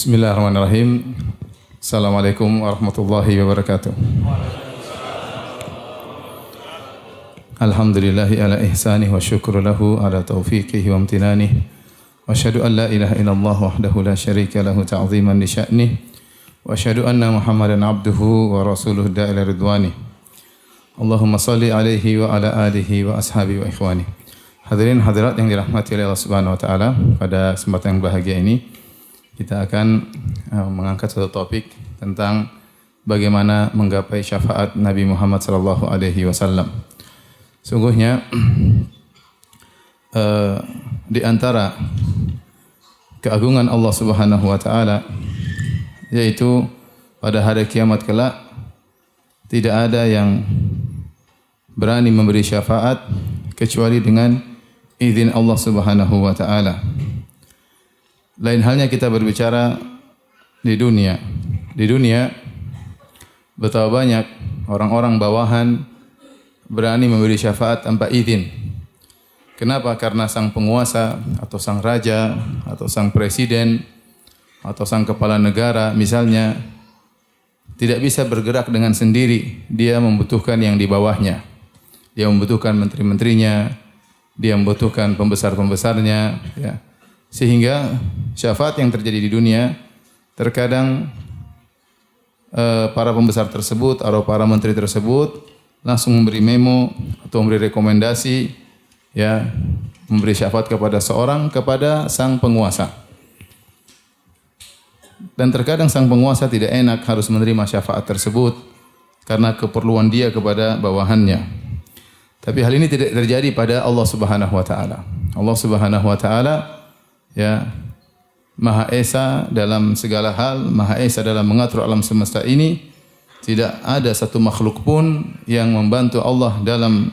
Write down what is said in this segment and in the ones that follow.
Bismillahirrahmanirrahim. Assalamualaikum warahmatullahi wabarakatuh. Alhamdulillahi ala ihsanih wa syukru lahu ala taufiqihi wa amtinanih. Wa asyhadu an la ilaha illallah wahdahu la syarika lahu ta'ziman li sya'nih. Wa asyhadu anna Muhammadan abduhu wa rasuluhu da'ila ridwanih. Allahumma salli alaihi wa ala alihi wa ashabihi wa ikhwani. Hadirin hadirat yang dirahmati oleh Allah Subhanahu wa taala, pada kesempatan yang bahagia ini kita akan mengangkat satu topik tentang bagaimana menggapai syafaat Nabi Muhammad sallallahu alaihi wasallam. Sungguhnya di antara keagungan Allah Subhanahu wa taala yaitu pada hari kiamat kelak tidak ada yang berani memberi syafaat kecuali dengan izin Allah Subhanahu wa taala. Lain halnya kita berbicara di dunia. Di dunia betapa banyak orang-orang bawahan berani memberi syafaat tanpa izin. Kenapa? Karena sang penguasa atau sang raja atau sang presiden atau sang kepala negara misalnya tidak bisa bergerak dengan sendiri. Dia membutuhkan yang di bawahnya. Dia membutuhkan menteri-menterinya, dia membutuhkan pembesar-pembesarnya, ya. Sehingga syafaat yang terjadi di dunia terkadang para pembesar tersebut atau para menteri tersebut langsung memberi memo atau memberi rekomendasi, ya, memberi syafaat kepada sang penguasa. Dan terkadang sang penguasa tidak enak harus menerima syafaat tersebut karena keperluan dia kepada bawahannya. Tapi hal ini tidak terjadi pada Allah Subhanahu wa taala. Allah Subhanahu wa taala, ya, Maha Esa dalam segala hal, Maha Esa dalam mengatur alam semesta ini. Tidak ada satu makhluk pun yang membantu Allah dalam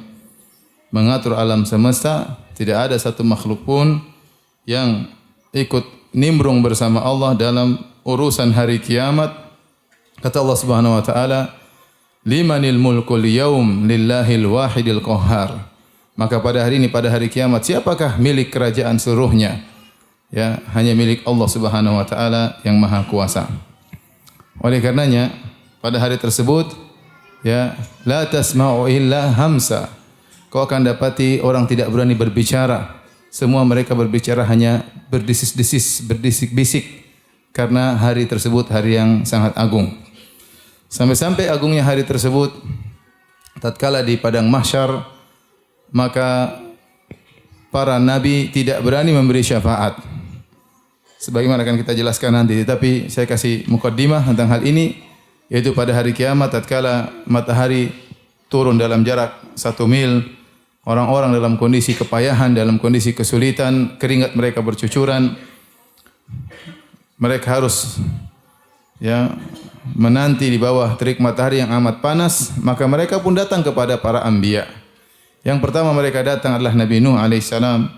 mengatur alam semesta. Tidak ada satu makhluk pun yang ikut nimbrung bersama Allah dalam urusan hari kiamat. Kata Allah Subhanahu wa taala, "Limanil mulkul yaum lillahil wahidil qahhar." Maka pada hari ini, pada hari kiamat, siapakah milik kerajaan seluruhnya? Ya, hanya milik Allah Subhanahu wa taala yang Maha Kuasa. Oleh karenanya, pada hari tersebut, ya, la tasma'u illa hamsa. Kau akan dapati orang tidak berani berbicara. Semua mereka berbicara hanya berdesis-desis, berdisik-bisik, karena hari tersebut hari yang sangat agung. Sampai-sampai agungnya hari tersebut, tatkala di padang mahsyar, maka para nabi tidak berani memberi syafaat. Sebagaimana akan kita jelaskan nanti, tapi saya kasih mukaddimah tentang hal ini, yaitu pada hari kiamat tatkala matahari turun dalam jarak 1 mil, orang-orang dalam kondisi kepayahan, dalam kondisi kesulitan, keringat mereka bercucuran. Mereka harus, ya, menanti di bawah terik matahari yang amat panas, maka mereka pun datang kepada para anbiya. Yang pertama mereka datang adalah Nabi Nuh alaihissalam,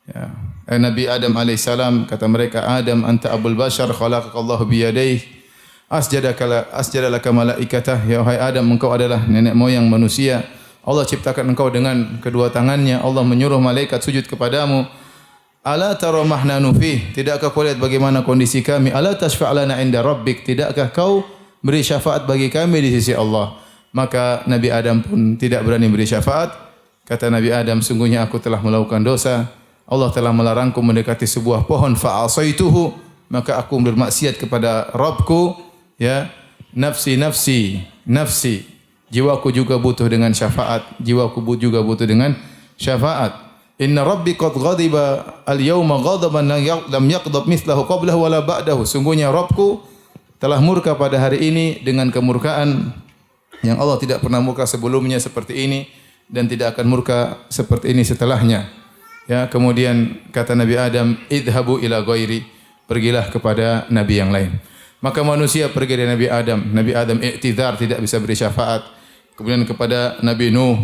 ya. Nabi Adam alaihissalam, kata mereka, Adam anta abul bashar khalaqakallahu biyadayhi asjadalaka malaikatah. Ya wahai Adam, engkau adalah nenek moyang manusia. Allah ciptakan engkau dengan kedua tangannya. Allah menyuruh malaikat sujud kepadamu. Ala tara mahnanu fih, tidakkah kau lihat bagaimana kondisi kami? Ala tashfa' lana inda rabbik, tidakkah kau beri syafaat bagi kami di sisi Allah? Maka Nabi Adam pun tidak berani beri syafaat. Kata Nabi Adam, sungguhnya aku telah melakukan dosa. Allah telah melarangku mendekati sebuah pohon, fa'asaituhu, maka aku bermaksiat kepada Rabbku, ya. Nafsi, nafsi, nafsi. Jiwaku juga butuh dengan syafaat. Jiwaku juga butuh dengan syafaat. Inna Rabbi qad ghadiba al-yawma ghadaban lam yaqdab mithlahu qablahu wala ba'dahu. Sungguhnya Rabbku telah murka pada hari ini dengan kemurkaan yang Allah tidak pernah murka sebelumnya seperti ini dan tidak akan murka seperti ini setelahnya. Ya, kemudian kata Nabi Adam, idhabu ila ghairi, pergilah kepada nabi yang lain. Maka manusia pergi dari Nabi Adam. Nabi Adam i'tidhar, tidak bisa beri syafaat. Kemudian kepada Nabi Nuh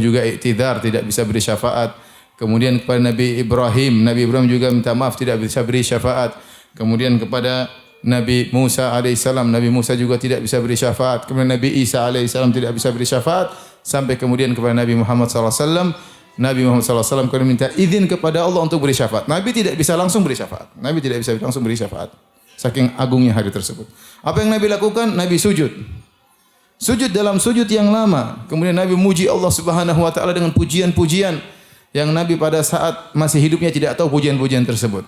juga i'tidhar, tidak bisa beri syafaat. Kemudian kepada Nabi Ibrahim juga minta maaf, tidak bisa beri syafaat. Kemudian kepada Nabi Musa alaihissalam, Nabi Musa juga tidak bisa beri syafaat. Kemudian Nabi Isa alaihissalam tidak bisa beri syafaat. Sampai kemudian kepada Nabi Muhammad sallallahu alaihi wasallam, Nabi Muhammad SAW kalau minta izin kepada Allah untuk beri syafaat. Nabi tidak bisa langsung beri syafaat. Nabi tidak bisa langsung beri syafaat. Saking agungnya hari tersebut. Apa yang Nabi lakukan? Nabi sujud. Sujud dalam sujud yang lama. Kemudian Nabi muji Allah Subhanahu wa taala dengan pujian-pujian yang Nabi pada saat masih hidupnya tidak tahu pujian-pujian tersebut.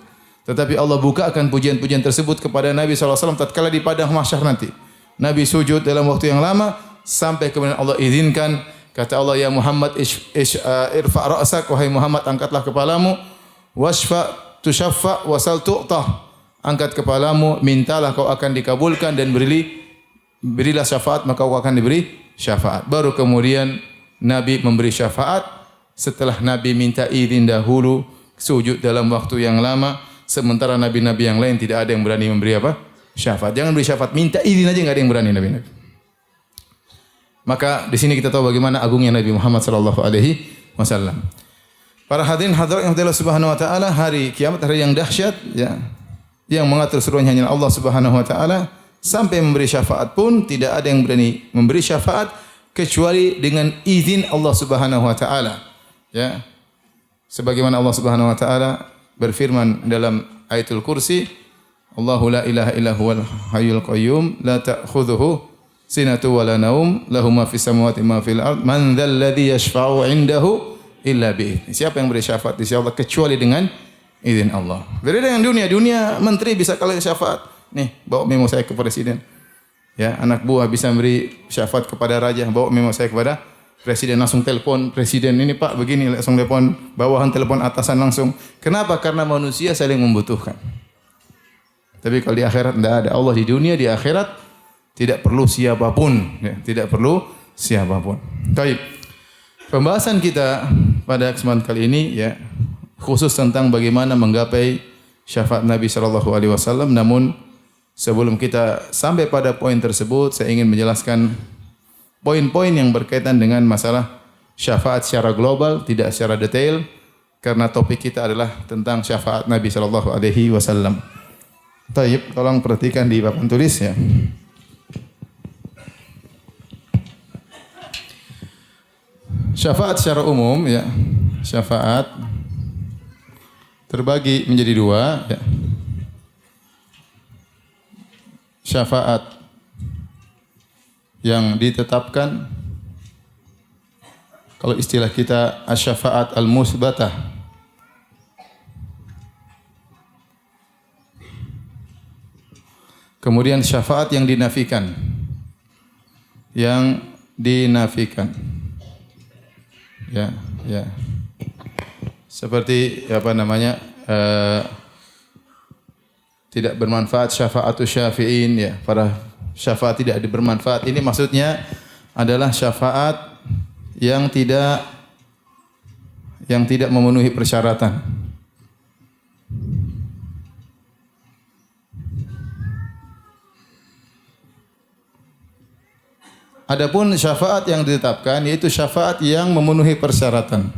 Tetapi Allah bukakan pujian-pujian tersebut kepada Nabi SAW tatkala di padang mahsyar nanti. Nabi sujud dalam waktu yang lama sampai kemudian Allah izinkan, kata Allah, ya Muhammad irfa' ra'sak, wahai Muhammad angkatlah kepalamu, washfa tushaffa wasal tu'tah. Angkat kepalamu, mintalah kau akan dikabulkan, dan berilah syafaat maka kau akan diberi syafaat. Baru kemudian Nabi memberi syafaat setelah Nabi minta izin dahulu, sujud dalam waktu yang lama, sementara nabi-nabi yang lain tidak ada yang berani memberi apa? Syafaat. Jangan beri syafaat, minta izin aja enggak ada yang berani nabi-nabi. Maka di sini kita tahu bagaimana agungnya Nabi Muhammad sallallahu alaihi wasallam. Para hadirin hadirat yang Allah Subhanahu wa taala, hari kiamat hari yang dahsyat ya. Yang mengatur seluruhnya hanya Allah Subhanahu wa taala. Sampai memberi syafaat pun tidak ada yang berani memberi syafaat kecuali dengan izin Allah Subhanahu wa taala. Ya. Sebagaimana Allah Subhanahu wa taala berfirman dalam ayatul kursi, Allahu la ilaha illa huwal hayyul qayyum la ta'khudhuhu sinatu wa la naum lahu ma fis samawati ma fil ard man dzal ladzi yashfa'u 'indahu illa bi'idznih. Siapa yang beri syafaat di sisi Allah kecuali dengan izin Allah. Berbeda dengan dunia menteri bisa kalau syafaat. Nih, bawa memo saya ke presiden. Ya, anak buah bisa beri syafaat kepada raja, bawa memo saya kepada presiden, langsung telepon presiden, ini Pak begini, langsung telepon bawahan, telepon atasan langsung. Kenapa? Karena manusia saling membutuhkan. Tapi kalau di akhirat tidak ada. Allah di dunia, di akhirat tidak perlu siapapun, ya, tidak perlu siapapun. Baik. Pembahasan kita pada kesempatan kali ini ya khusus tentang bagaimana menggapai syafaat Nabi sallallahu alaihi wasallam. Namun sebelum kita sampai pada poin tersebut, saya ingin menjelaskan poin-poin yang berkaitan dengan masalah syafaat secara global, tidak secara detail, karena topik kita adalah tentang syafaat Nabi sallallahu alaihi wasallam. Taib, tolong perhatikan di papan tulis ya. Syafaat secara umum ya, syafaat terbagi menjadi dua ya. Syafaat yang ditetapkan, kalau istilah kita asy-syafaat al-musbatah, kemudian syafaat yang dinafikan, ya, ya. Seperti apa namanya, tidak bermanfaat syafaatus syafi'in ya, para syafaat tidak bermanfaat. Ini maksudnya adalah syafaat yang tidak memenuhi persyaratan. Adapun syafaat yang ditetapkan yaitu syafaat yang memenuhi persyaratan.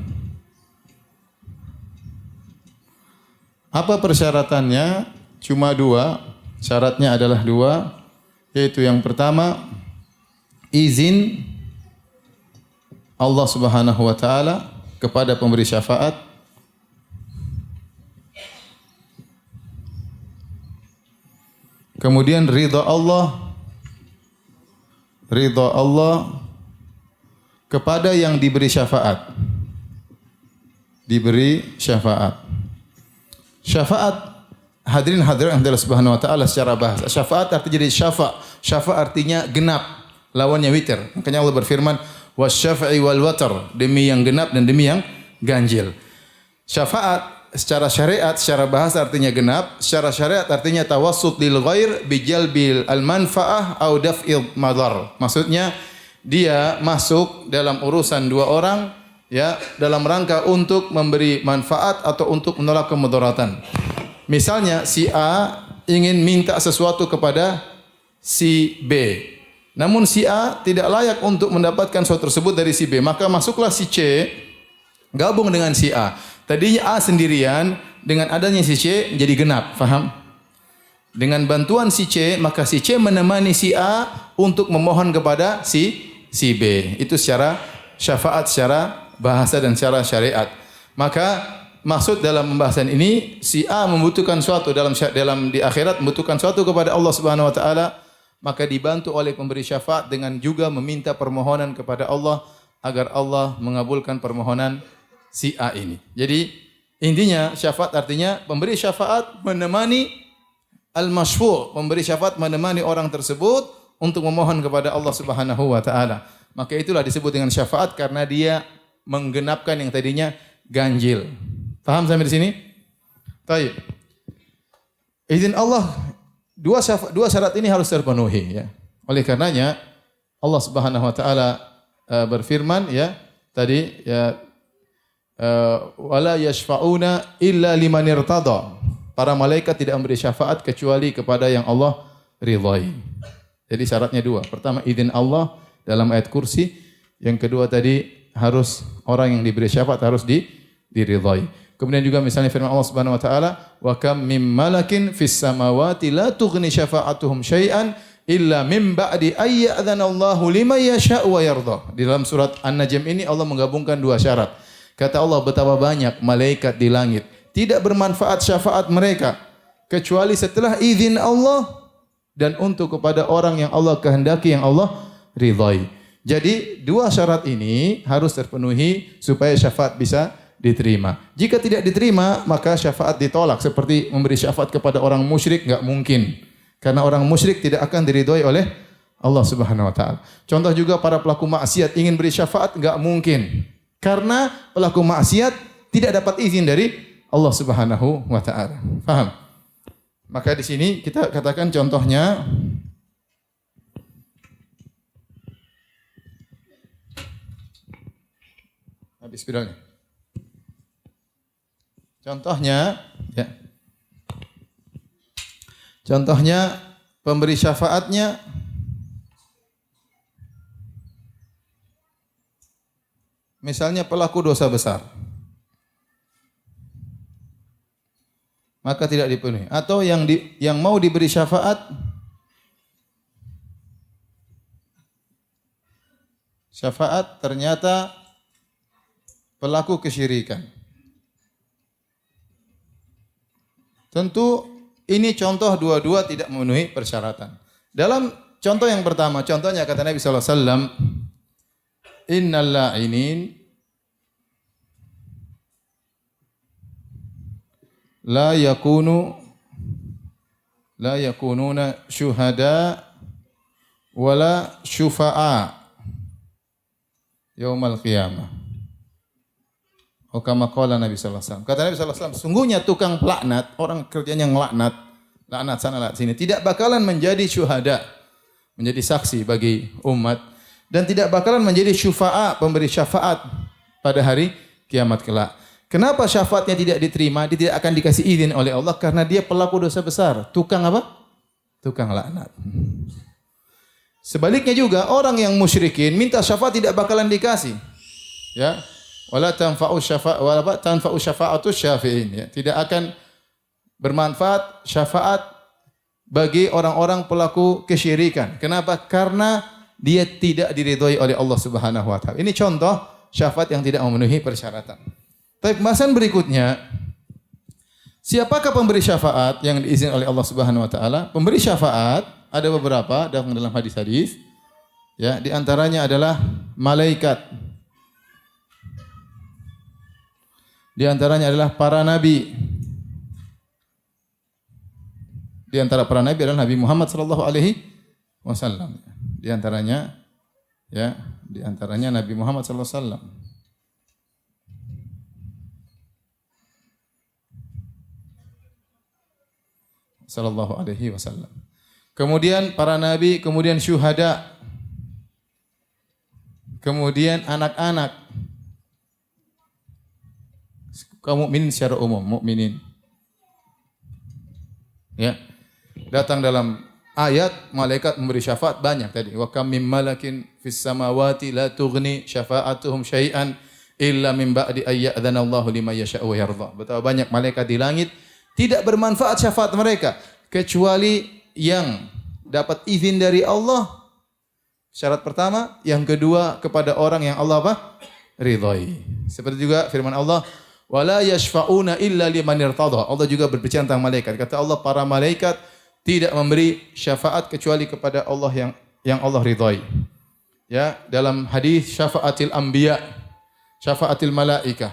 Apa persyaratannya? Cuma dua. Syaratnya adalah dua, yaitu yang pertama izin Allah Subhanahu wa taala kepada pemberi syafaat. Kemudian ridha Allah kepada yang diberi syafaat. Syafaat, hadirin hadirat Allah Subhanahu wa taala, secara bahasa syafaat artinya jadi syafa artinya genap, lawannya witir. Makanya Allah berfirman wasyafa'i wal watar, demi yang genap dan demi yang ganjil. Syafaat secara syariat, secara bahasa artinya genap, secara syariat artinya tawassut lil ghair bi jalbil al manfaah au daf'il madar. Maksudnya dia masuk dalam urusan dua orang ya, dalam rangka untuk memberi manfaat atau untuk menolak kemudaratan. Misalnya si A ingin minta sesuatu kepada si B, namun si A tidak layak untuk mendapatkan sesuatu tersebut dari si B, maka masuklah si C gabung dengan si A. Tadinya A sendirian, dengan adanya si C jadi genap, faham? Dengan bantuan si C, maka si C menemani si A untuk memohon kepada si B. Itu secara syafaat, secara bahasa dan secara syariat. Maka maksud dalam pembahasan ini, si A membutuhkan suatu dalam di akhirat membutuhkan suatu kepada Allah Subhanahu wa taala, maka dibantu oleh pemberi syafaat dengan juga meminta permohonan kepada Allah agar Allah mengabulkan permohonan si A ini. Jadi intinya syafaat artinya pemberi syafaat menemani al-masyfu', pemberi syafaat menemani orang tersebut untuk memohon kepada Allah Subhanahu wa taala. Maka itulah disebut dengan syafaat karena dia menggenapkan yang tadinya ganjil. Paham sampai di sini? Baik. Izin Allah dua syarat ini harus terpenuhi ya. Oleh karenanya Allah Subhanahu wa taala berfirman ya tadi ya wala yashfa'una illa liman irtada. Para malaikat tidak memberi syafaat kecuali kepada yang Allah ridhai. Jadi syaratnya dua. Pertama izin Allah dalam ayat kursi. Yang kedua tadi harus orang yang diberi syafaat harus diridhai. Kemudian juga misalnya firman Allah Subhanahu wa taala, "Wa kam mim malakin fis samawati la tughni syafa'atuhum syai'an illa min ba'di ay ya'dzana Allahu liman yasha'u wa yarda." Di dalam surat An-Najm ini Allah menggabungkan dua syarat. Kata Allah, betapa banyak malaikat di langit, tidak bermanfaat syafaat mereka kecuali setelah izin Allah dan untuk kepada orang yang Allah kehendaki, yang Allah ridhai. Jadi dua syarat ini harus terpenuhi supaya syafaat bisa diterima. Jika tidak diterima, maka syafaat ditolak. Seperti memberi syafaat kepada orang musyrik, enggak mungkin. Karena orang musyrik tidak akan diridhoi oleh Allah Subhanahu wa taala. Contoh juga para pelaku maksiat ingin beri syafaat, enggak mungkin. Karena pelaku maksiat tidak dapat izin dari Allah Subhanahu wa taala. Paham? Maka di sini kita katakan contohnya habis spiralnya. Contohnya, ya. Contohnya pemberi syafaatnya misalnya pelaku dosa besar. Maka tidak dipenuhi. Atau yang mau diberi syafaat ternyata pelaku kesyirikan. Tentu ini contoh dua-dua tidak memenuhi persyaratan. Dalam contoh yang pertama, contohnya kata Nabi sallallahu alaihi wasallam, "Innal la'inin la yakununa syuhada wala syufa'a yaumal qiyamah." Oh kama qala Nabi sallallahu alaihi wasallam. Kata Nabi sallallahu alaihi wasallam, sungguhnya tukang pelaknat, orang kerjanya ngelaknat, laknat sana laknat sini, tidak bakalan menjadi syuhada, menjadi saksi bagi umat, dan tidak bakalan menjadi syufa'a, pemberi syafaat pada hari kiamat kelak. Kenapa syafaatnya tidak diterima? Dia tidak akan dikasih izin oleh Allah karena dia pelaku dosa besar. Tukang apa? Tukang laknat. Sebaliknya juga orang yang musyrikin minta syafaat tidak bakalan dikasih. Ya. Wala tanfa'u syafa'atu syafi'in, ya. Tidak akan bermanfaat syafaat bagi orang-orang pelaku kesyirikan. Kenapa? Karena dia tidak diridhoi oleh Allah Subhanahu wa taala. Ini contoh syafaat yang tidak memenuhi persyaratan. Tapi pembahasan berikutnya, siapakah pemberi syafaat yang diizinkan oleh Allah Subhanahu wa taala? Pemberi syafaat ada beberapa dalam hadis-hadis. Ya, di antaranya adalah malaikat. Di antaranya adalah para nabi. Di antara para nabi adalah Nabi Muhammad sallallahu alaihi wasallam. Di antaranya Nabi Muhammad sallallahu alaihi wasallam. Sallallahu alaihi wasallam. Kemudian para nabi, kemudian syuhada. Kemudian anak-anak. Kaum mukminin secara umum, mukminin. Ya. Datang dalam ayat malaikat memberi syafaat banyak tadi. Wa kam mim malakin fis samawati la tughni syafa'atuhum syai'an illa min ba'di ay ya'dzana Allahu liman yasha'u wa yarda. Betapa banyak malaikat di langit tidak bermanfaat syafaat mereka kecuali yang dapat izin dari Allah. Syarat pertama, yang kedua kepada orang yang Allah apa? Ridhai. Seperti juga firman Allah, Wala yashfa'una illa liman irtada. Allah juga berbicara tentang malaikat. Kata Allah, para malaikat tidak memberi syafaat kecuali kepada Allah yang Allah ridhai. Ya, dalam hadis syafaatil anbiya, syafaatil malaikah,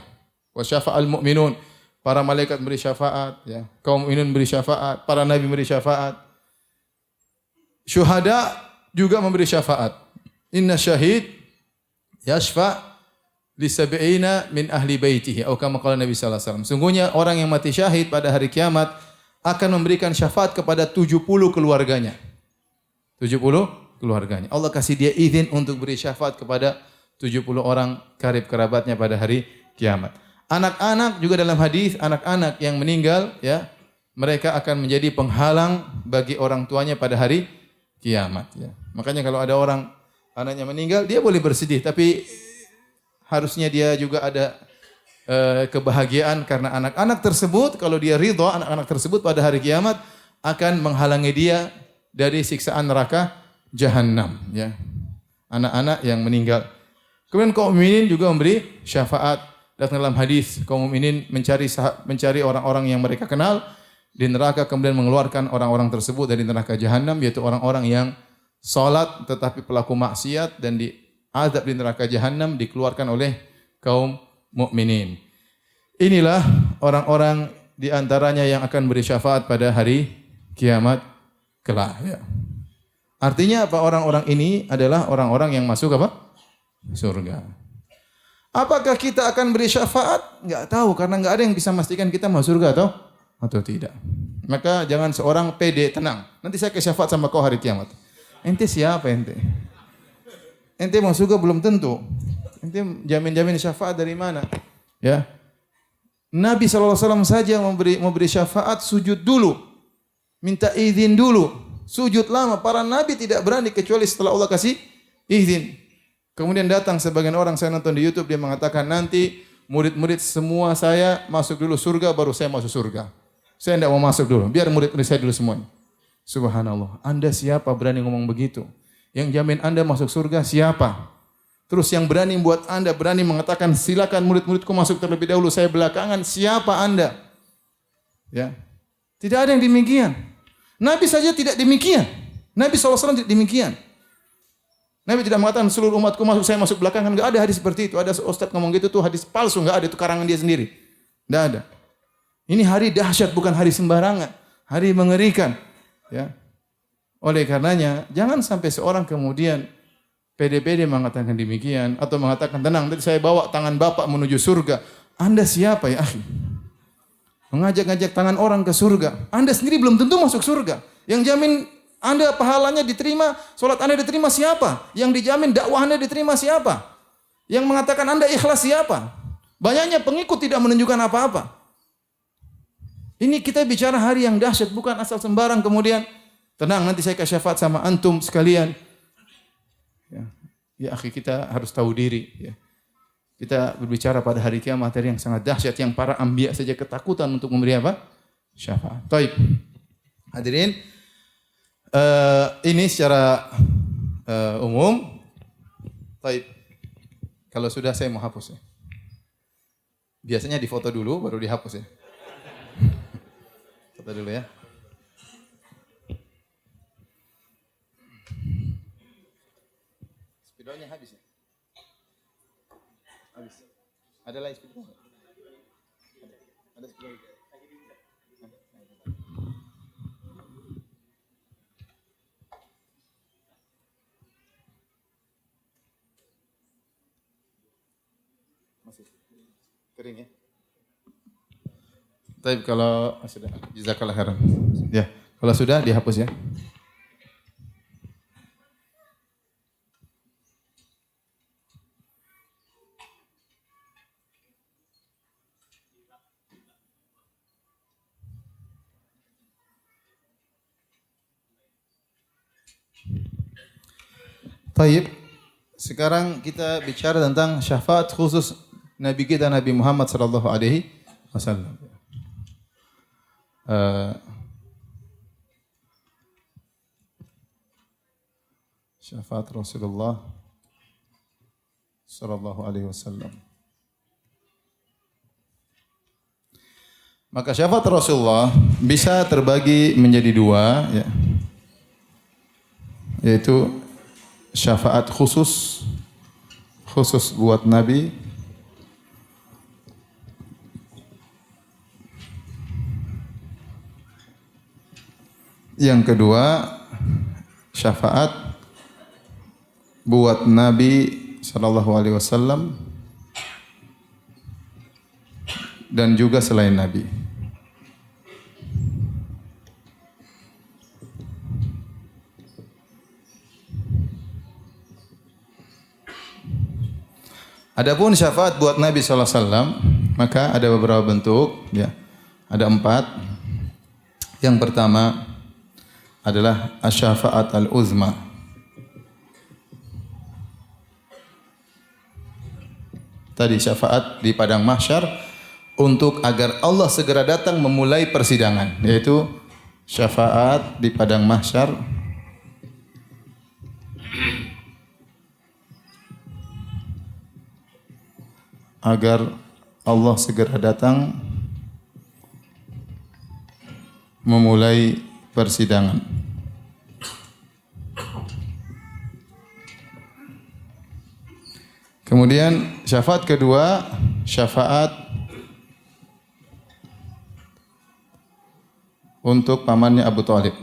wa syafa'al mu'minun. Para malaikat memberi syafaat, ya. Kaum mukminin memberi syafaat, para nabi memberi syafaat. Syuhada juga memberi syafaat. Inna syahid yashfa' li sab'ina min ahli baitihi atau kama qala Nabi sallallahu alaihi wasallam. Sungguhnya orang yang mati syahid pada hari kiamat akan memberikan syafaat kepada 70 keluarganya. 70 keluarganya. Allah kasih dia izin untuk beri syafaat kepada 70 orang karib kerabatnya pada hari kiamat. Anak-anak juga dalam hadis, anak-anak yang meninggal, ya, mereka akan menjadi penghalang bagi orang tuanya pada hari kiamat, ya. Makanya kalau ada orang anaknya meninggal, dia boleh bersedih, tapi harusnya dia juga ada kebahagiaan karena anak-anak tersebut, kalau dia ridha, anak-anak tersebut pada hari kiamat akan menghalangi dia dari siksaan neraka Jahannam, ya. Anak-anak yang meninggal. Kemudian kaum mukminin juga memberi syafaat. Datang dalam hadis, kaum mukminin mencari orang-orang yang mereka kenal di neraka, kemudian mengeluarkan orang-orang tersebut dari neraka Jahannam, yaitu orang-orang yang salat tetapi pelaku maksiat dan diazab di neraka Jahannam, dikeluarkan oleh kaum mukminin. Inilah orang-orang di antaranya yang akan beri syafaat pada hari kiamat kelak, ya. Artinya apa? Orang-orang ini adalah orang-orang yang masuk apa? Surga. Apakah kita akan beri syafaat? Enggak tahu, karena enggak ada yang bisa memastikan kita masuk surga atau tidak. Maka jangan seorang pede, tenang. Nanti saya ke syafaat sama kau hari kiamat. Ente siapa ente? Ente mau surga belum tentu. Ente jamin-jamin syafaat dari mana? Ya. Nabi SAW saja mau beri syafaat, sujud dulu. Minta izin dulu. Sujud lama. Para nabi tidak berani kecuali setelah Allah kasih izin. Kemudian datang sebagian orang, saya nonton di YouTube, dia mengatakan nanti murid-murid semua saya masuk dulu surga, baru saya masuk surga. Saya tidak mau masuk dulu. Biar murid-murid saya dulu semuanya. Subhanallah. Anda siapa berani ngomong begitu? Yang jamin Anda masuk surga siapa? Terus yang berani buat Anda berani mengatakan silakan murid-muridku masuk terlebih dahulu, saya belakangan. Siapa Anda? Ya. Tidak ada yang demikian. Nabi saja tidak demikian. Nabi SAW tidak demikian. Nabi tidak mengatakan seluruh umatku masuk, saya masuk belakangan. Enggak ada hadis seperti itu. Ada ustaz ngomong gitu tuh hadis palsu, enggak ada, itu karangan dia sendiri. Enggak ada. Ini hari dahsyat, bukan hari sembarangan. Hari mengerikan. Ya. Oleh karenanya, jangan sampai seorang kemudian pede-pede mengatakan demikian atau mengatakan tenang, tadi saya bawa tangan Bapak menuju surga. Anda siapa ya, akhi? Mengajak-ngajak tangan orang ke surga. Anda sendiri belum tentu masuk surga. Yang jamin Anda pahalanya diterima, salat Anda diterima siapa? Yang dijamin dakwah Anda diterima siapa? Yang mengatakan Anda ikhlas siapa? Banyaknya pengikut tidak menunjukkan apa-apa. Ini kita bicara hari yang dahsyat, bukan asal sembarang kemudian tenang nanti saya kasih syafaat sama antum sekalian. Ya akhi, kita harus tahu diri, ya. Kita berbicara pada hari kiamat, hari yang sangat dahsyat, yang para anbiya saja ketakutan untuk memberi apa? Syafaat. Baik. Hadirin, ini secara umum. Baik. Kalau sudah saya mau hapus, ya. Biasanya difoto dulu baru dihapus, ya. Foto dulu, ya. Spidolnya habis, ya? Habis. Ada lagi spidol? Ada spidol. Masih kering, ya. Tapi kalau sudah, jazakallah khairan. Ya, kalau sudah dihapus, ya. Taib, sekarang kita bicara tentang syafaat khusus Nabi kita Nabi Muhammad sallallahu alaihi wasallam. Syafaat Rasulullah sallallahu alaihi wasallam. Maka syafaat Rasulullah bisa terbagi menjadi dua, ya. Yaitu syafaat khusus buat Nabi. Yang kedua, syafaat buat Nabi sallallahu alaihi wasallam dan juga selain Nabi. Adapun syafaat buat Nabi sallallahu alaihi wasallam, maka ada beberapa bentuk, ya. Ada 4. Yang pertama adalah asy-syafa'at al-uzma. Tadi syafaat di padang mahsyar untuk agar Allah segera datang memulai persidangan, yaitu syafaat di padang mahsyar agar Allah segera datang memulai persidangan. Kemudian syafaat kedua, syafaat untuk pamannya Abu Thalib.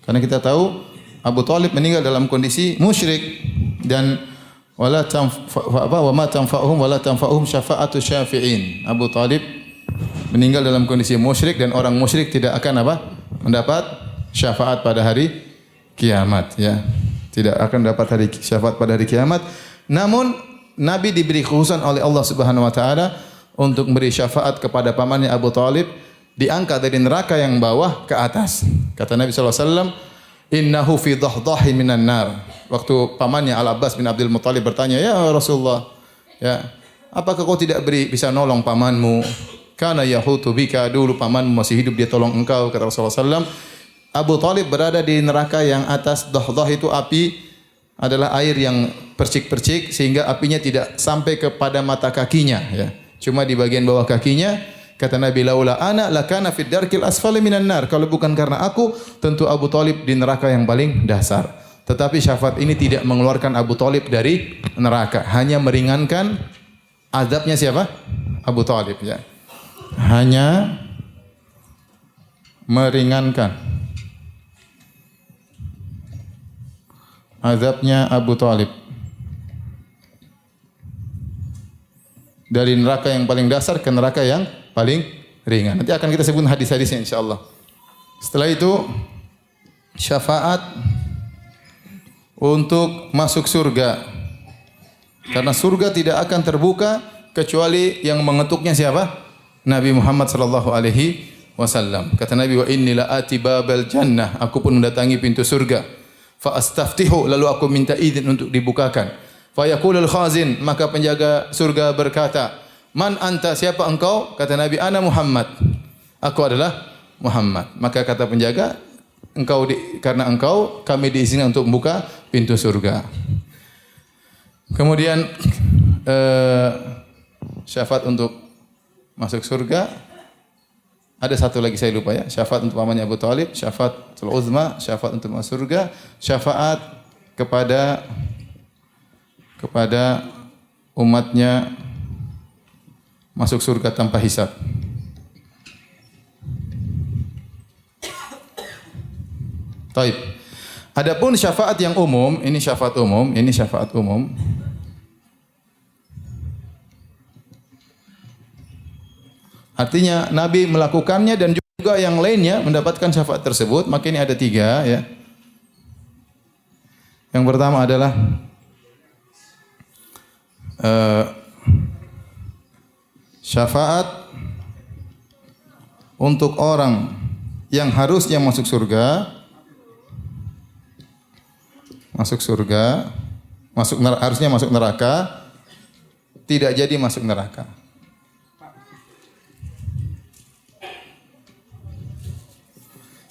Karena kita tahu Abu Thalib meninggal dalam kondisi musyrik dan wa ma tanfa'uhum syafa'atu syafi'in. Abu Thalib meninggal dalam kondisi musyrik dan orang musyrik tidak akan mendapat syafaat pada hari kiamat, ya. Tidak akan dapat syafaat pada hari kiamat. Namun Nabi diberi khususan oleh Allah Subhanahu wa taala untuk memberi syafaat kepada pamannya Abu Thalib, diangkat dari neraka yang bawah ke atas. Kata Nabi sallallahu alaihi wasallam, "Innahu fi dhahdahin minan nar." Waktu pamannya Al-Abbas bin Abdul Muthalib bertanya, "Ya Rasulullah, ya, apakah kau tidak bisa nolong pamanmu? Kana yahutu bika, dulu pamanmu masih hidup, dia tolong engkau." Kata Rasulullah sallallahu alaihi wasallam, Abu Thalib berada di neraka yang atas. Dhahdah itu api, adalah air yang percik-percik sehingga apinya tidak sampai kepada mata kakinya, ya. Cuma di bagian bawah kakinya. Kata Nabi, laula ana lakana fid darkil asfali minan nar. Kalau bukan karena aku, tentu Abu Thalib di neraka yang paling dasar. Tetapi syafaat ini tidak mengeluarkan Abu Thalib dari neraka, hanya meringankan azabnya siapa? Abu Thalib, ya. Hanya meringankan azabnya Abu Thalib dari neraka yang paling dasar ke neraka yang paling ringan. Nanti akan kita sebut hadis-hadisnya insyaallah. Setelah itu syafaat untuk masuk surga. Karena surga tidak akan terbuka kecuali yang mengetuknya siapa? Nabi Muhammad sallallahu alaihi wasallam. Kata Nabi, "Wa inni la ati babal jannah." Aku pun mendatangi pintu surga. Fa astaftihu, lalu aku minta izin untuk dibukakan. Fa yaqulul khazin, maka penjaga surga berkata, "Man anta, siapa engkau?" Kata Nabi, "Ana Muhammad." Aku adalah Muhammad. Maka kata penjaga, karena engkau kami diizinkan untuk membuka pintu surga. Kemudian syafaat untuk masuk surga. Ada satu lagi saya lupa, ya. Syafaat untuk pamannya Abu Thalib, syafaat uzma, syafaat untuk masuk surga, syafaat kepada umatnya masuk surga tanpa hisab. Taib. Adapun syafaat yang umum, ini syafaat umum. Artinya Nabi melakukannya dan juga yang lainnya mendapatkan syafaat tersebut. Maka ini ada 3, ya. Yang pertama adalah syafaat untuk orang yang harusnya masuk surga, harusnya masuk neraka, tidak jadi masuk neraka.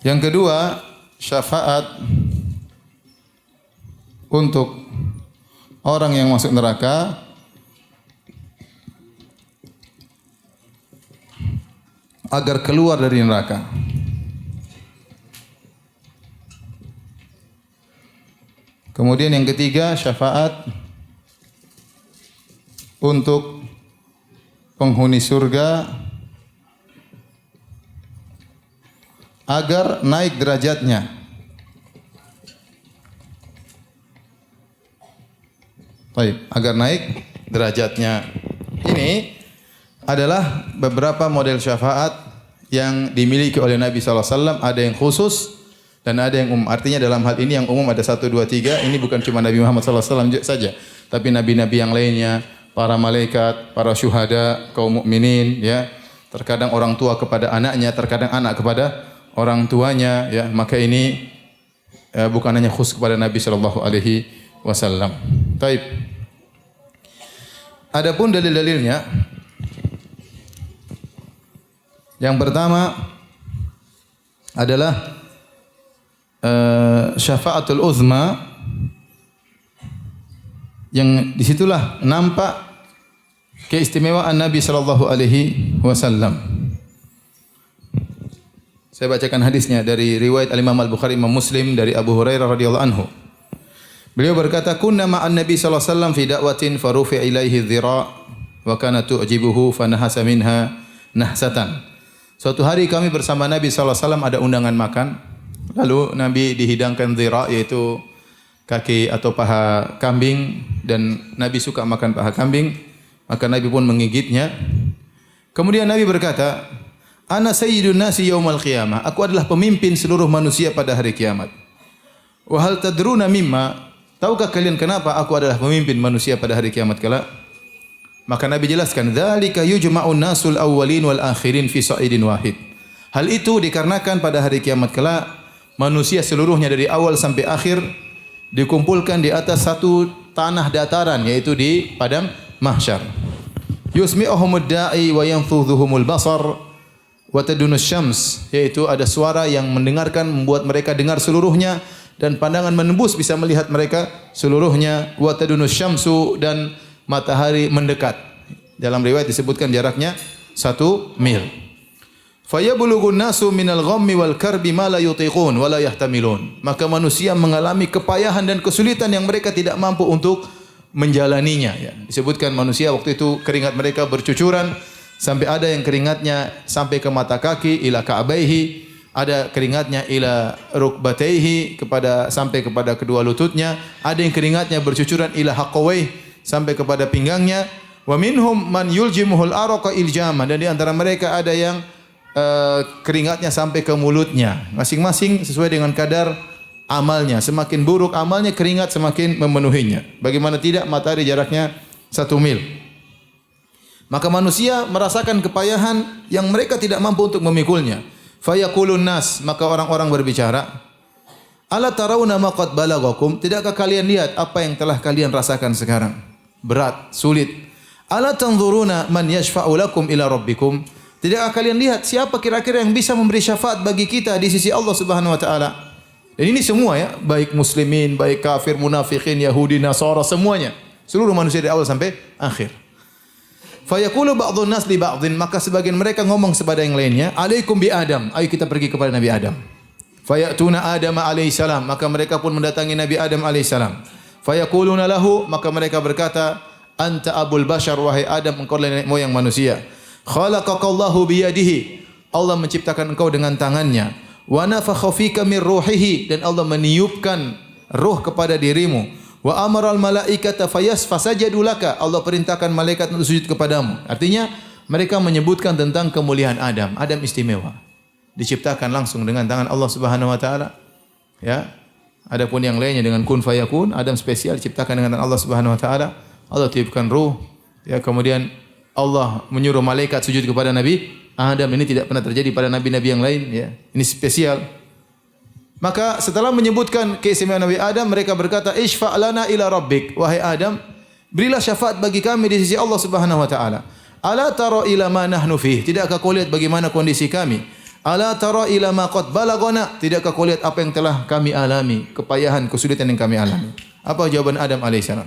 Yang kedua, syafaat untuk orang yang masuk neraka agar keluar dari neraka. Kemudian yang ketiga, syafaat untuk penghuni surga agar naik derajatnya. Baik, agar naik derajatnya. Ini adalah beberapa model syafaat yang dimiliki oleh Nabi SAW. Ada yang khusus dan ada yang umum. Artinya dalam hal ini yang umum ada 1, 2, 3. Ini bukan cuma Nabi Muhammad SAW saja, tapi nabi-nabi yang lainnya, para malaikat, para syuhada, kaum mukminin, ya. Terkadang orang tua kepada anaknya, terkadang anak kepada orang tuanya, ya. Maka ini bukan hanya khusus kepada Nabi SAW. Taib. Adapun dalil-dalilnya, yang pertama adalah syafaatul uzma, yang disitulah nampak keistimewaan Nabi sallallahu alaihi wasallam. Saya bacakan hadisnya dari riwayat Al-Imam Al-Bukhari, Imam Muslim, dari Abu Hurairah radhiyallahu anhu. Beliau berkata, "Kunna ma'an Nabi sallallahu alaihi wasallam fi da'watin farufi ilaihi dhira' wa kana tu'jibuhu fanahasa minha nahsatan." Suatu hari kami bersama Nabi sallallahu alaihi wasallam, ada undangan makan. Lalu Nabi dihidangkan dhira', yaitu kaki atau paha kambing, dan Nabi suka makan paha kambing, maka Nabi pun menggigitnya. Kemudian Nabi berkata, "Ana sayyidun nasi yaumal qiyamah." Aku adalah pemimpin seluruh manusia pada hari kiamat. "Wa hal tadruna mimma?" Tahukah kalian kenapa aku adalah pemimpin manusia pada hari kiamat kelak? Maka Nabi jelaskan, "Dzalika yujma'un nasul awwalin wal akhirin fi sa'idin wahid." Hal itu dikarenakan pada hari kiamat kelak manusia seluruhnya dari awal sampai akhir dikumpulkan di atas satu tanah dataran, yaitu di padang mahsyar. Yusmi'uhumud da'i wa yanfudhuhumul basar wa tadunus syams, yaitu ada suara yang mendengarkan, membuat mereka dengar seluruhnya, dan pandangan menembus bisa melihat mereka seluruhnya. Wa tadunus syamsu, dan matahari mendekat. Dalam riwayat disebutkan jaraknya 1 mil. Fayablughun nasu minal ghammi wal karbi ma la yutiqun wa la yahtamilun. Maka manusia mengalami kepayahan dan kesulitan yang mereka tidak mampu untuk menjalaninya, ya. Disebutkan manusia waktu itu keringat mereka bercucuran, sampai ada yang keringatnya sampai ke mata kaki, ila ka'baihi, ada keringatnya ila rukbataihi, sampai kepada kedua lututnya, ada yang keringatnya bercucuran ila haqawaihi, sampai kepada pinggangnya. Wa minhum man yuljimuhul araqa iljama, dan di antara mereka ada yang keringatnya sampai ke mulutnya. Masing-masing sesuai dengan kadar amalnya. Semakin buruk amalnya, keringat semakin memenuhinya. Bagaimana tidak, matahari jaraknya 1 mil. Maka manusia merasakan kepayahan yang mereka tidak mampu untuk memikulnya. Fayaqulun nas, maka orang-orang berbicara, "Ala tarawna ma qad balaghakum?" Tidakkah kalian lihat apa yang telah kalian rasakan sekarang? Berat, sulit. "Ala tanzuruna man yashfa'u lakum ila rabbikum?" Tidakkah kalian lihat siapa kira-kira yang bisa memberi syafaat bagi kita di sisi Allah Subhanahu wa taala? Dan ini semua, ya, baik muslimin, baik kafir, munafikin, Yahudi, Nasara, semuanya. Seluruh manusia dari awal sampai akhir. Fa yaqulu ba'dhun nas li ba'dhin, maka sebagian mereka ngomong kepada yang lainnya, "Alaikum bi Adam." Ayo kita pergi kepada Nabi Adam. Fa ya'tuna Adam alaihi salam, maka mereka pun mendatangi Nabi Adam alaihi salam. Fa yaquluna lahu, maka mereka berkata, "Anta abul bashar, wahai Adam, engkau nenek moyang manusia. Khalaqakallahu biyadihi, Allah menciptakan engkau dengan tangannya. Wa nafakha fika min ruhihi, dan Allah meniupkan ruh kepada dirimu. Wa amaral malaikata fasajadu laka, Allah perintahkan malaikat untuk sujud kepadamu." Artinya mereka menyebutkan tentang kemuliaan Adam. Adam istimewa, diciptakan langsung dengan tangan Allah Subhanahu wa taala, ya. Adapun yang lainnya dengan kun fayakun, Adam spesial diciptakan dengan Allah Subhanahu wa taala. Allah tiupkan ruh, ya, kemudian Allah menyuruh malaikat sujud kepada Nabi Adam. Ini tidak pernah terjadi pada nabi-nabi yang lain, ya. Ini spesial. Maka setelah menyebutkan keistimewaan Nabi Adam, mereka berkata, "Ishfa' lana ila rabbik." Wahai Adam, berilah syafaat bagi kami di sisi Allah Subhanahu wa taala. "Ala tara ila ma nahnu fih?" Tidakkah kau lihat bagaimana kondisi kami? "Ala tara ila ma qad balagana?" Tidakkah kau lihat apa yang telah kami alami, kepayahan, kesulitan yang kami alami? Apa jawaban Adam alaihissalam?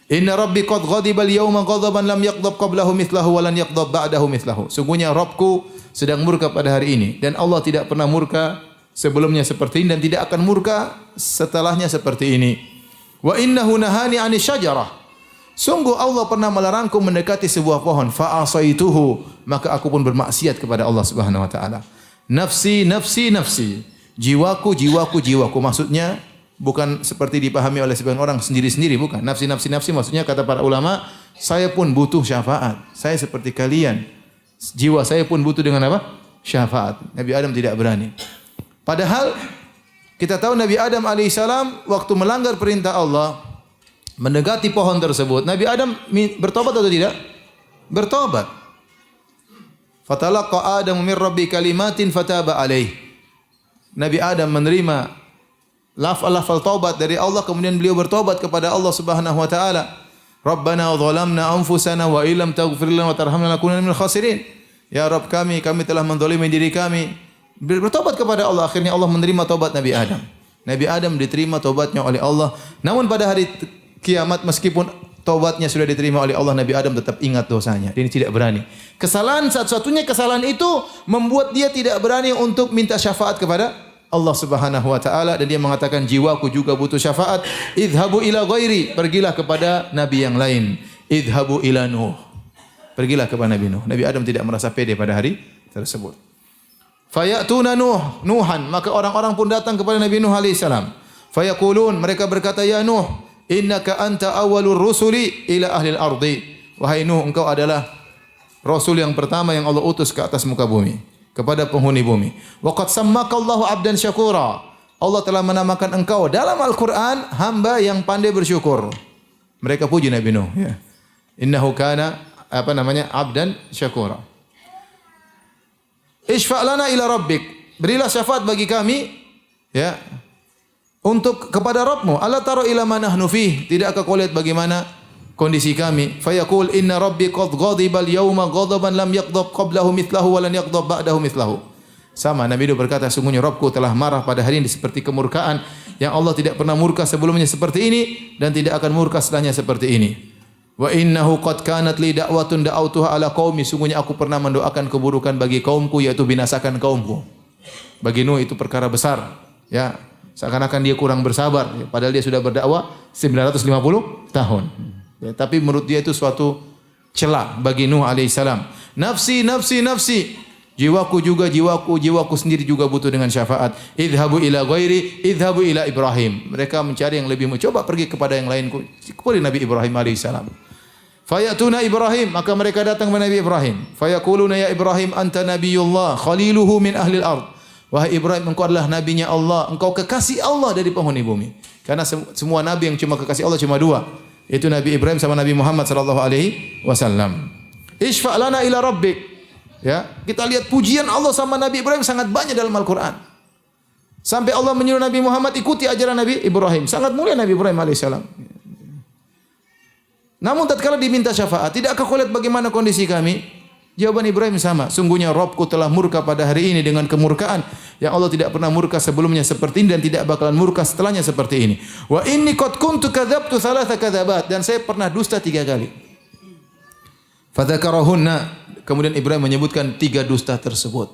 "Inna rabbi qad ghadiba al-yawma ghadaban lam yaghdab qablahu mithlahu wa lan yaghdab ba'dahu mithlahu." Sungguhnya Rabbku sedang murka pada hari ini dan Allah tidak pernah murka sebelumnya seperti ini dan tidak akan murka setelahnya seperti ini. Wa innahu nahani 'ani syajarah. Sungguh Allah pernah melarangku mendekati sebuah pohon, fa asaituhu, maka aku pun bermaksiat kepada Allah Subhanahu wa taala. Nafsi, nafsi, nafsi. Jiwaku, jiwaku, jiwaku. Maksudnya bukan seperti dipahami oleh sebagian orang sendiri-sendiri, bukan. Nafsi, nafsi, nafsi maksudnya kata para ulama, saya pun butuh syafaat. Saya seperti kalian. Jiwa saya pun butuh dengan apa? Syafaat. Nabi Adam tidak berani. Padahal kita tahu Nabi Adam alaihissalam waktu melanggar perintah Allah, mendekati pohon tersebut, Nabi Adam bertobat atau tidak? Bertobat. Fatalaqa Adamu min Rabbi kalimatin fataba alaih. Nabi Adam menerima lafal taubat dari Allah, kemudian beliau bertobat kepada Allah Subhanahu wa taala. Rabbana zalamna anfusana wa illam taghfir lana wa tarhamna lanakunanna minal khasirin. Ya Rabb kami telah menzalimi diri kami. Bertobat kepada Allah, akhirnya Allah menerima taubat Nabi Adam. Nabi Adam diterima taubatnya oleh Allah. Namun pada hari kiamat meskipun taubatnya sudah diterima oleh Allah, Nabi Adam tetap ingat dosanya. Dia tidak berani. Kesalahan satu-satunya kesalahan itu membuat dia tidak berani untuk minta syafaat kepada Allah Subhanahu wa taala dan dia mengatakan jiwaku juga butuh syafaat. Idhabu ila ghairi, pergilah kepada nabi yang lain. Idhabu ila Nuh. Pergilah kepada Nabi Nuh. Nabi Adam tidak merasa pede pada hari tersebut. Fayatuna Nuhan, maka orang-orang pun datang kepada Nabi Nuh alaihi salam. Fayaqulun, mereka berkata, ya Nuh, innaka anta awwalur rusuli ila ahli al-ardi. Wahai Nuh, engkau adalah rasul yang pertama yang Allah utus ke atas muka bumi, kepada penghuni bumi. Wa qad sammakallahu 'abdan syakura. Allah telah menamakan engkau dalam Al-Qur'an hamba yang pandai bersyukur. Mereka puji Nabi Nuh, ya. Innahu kana 'abdan syakura. Isfa' lana ila rabbik. Berilah syafaat bagi kami, ya. Untuk kepada Rabbmu. Ala tara ila ma nahnu fih. Tidakkah kau lihat bagaimana kondisi kami? Fayaqul inna rabbi qad ghadiba al-yawma ghadaban lam yaghdab qablahu mithlahu wa lan yaghdab ba'dahu mithlahu. Sama Nabi Nuh berkata, sungguhnya Rabbku telah marah pada hari ini seperti kemurkaan yang Allah tidak pernah murka sebelumnya seperti ini dan tidak akan murka setelahnya seperti ini. Wa innahu qad kanat li da'watun da'awtuha ala qaumi. Sungguhnya aku pernah mendoakan keburukan bagi kaumku, yaitu binasakan kaumku. Bagi Nuh itu perkara besar, ya. Seakan-akan dia kurang bersabar, ya. Padahal dia sudah berdakwah 950 tahun. Ya, tapi menurut dia itu suatu celah bagi Nuh alaihissalam. Nafsi, nafsi, nafsi. Jiwaku juga jiwaku, jiwaku sendiri juga butuh dengan syafaat. Idhabu ila ghairi, idhabu ila Ibrahim. Mereka mencari yang lebih, coba pergi kepada yang lain, kepada Nabi Ibrahim alaihissalam. Fayatuna Ibrahim, maka mereka datang kepada Nabi Ibrahim. Fayaquluna ya Ibrahim anta nabiyullah khaliluhu min ahli al-ard. Wahai Ibrahim, engkau adalah nabinya Allah, engkau kekasih Allah dari penghuni bumi. Karena semua nabi yang cuma kekasih Allah cuma dua, yaitu Nabi Ibrahim sama Nabi Muhammad sallallahu alaihi wasallam. Isfa' lana ila rabbik. Ya, kita lihat pujian Allah sama Nabi Ibrahim sangat banyak dalam Al-Qur'an. Sampai Allah menyuruh Nabi Muhammad ikuti ajaran Nabi Ibrahim. Sangat mulia Nabi Ibrahim alaihissalam. Namun tatkala diminta syafaat, tidakkah kau lihat bagaimana kondisi kami? Jawaban Ibrahim sama. Sungguhnya Rabbku telah murka pada hari ini dengan kemurkaan yang Allah tidak pernah murka sebelumnya seperti ini dan tidak bakalan murka setelahnya seperti ini. Wa inni qad kuntu kadzabtu thalatha kadzabat, dan saya pernah dusta 3 kali. Fadzakarahunna, kemudian Ibrahim menyebutkan 3 dusta tersebut.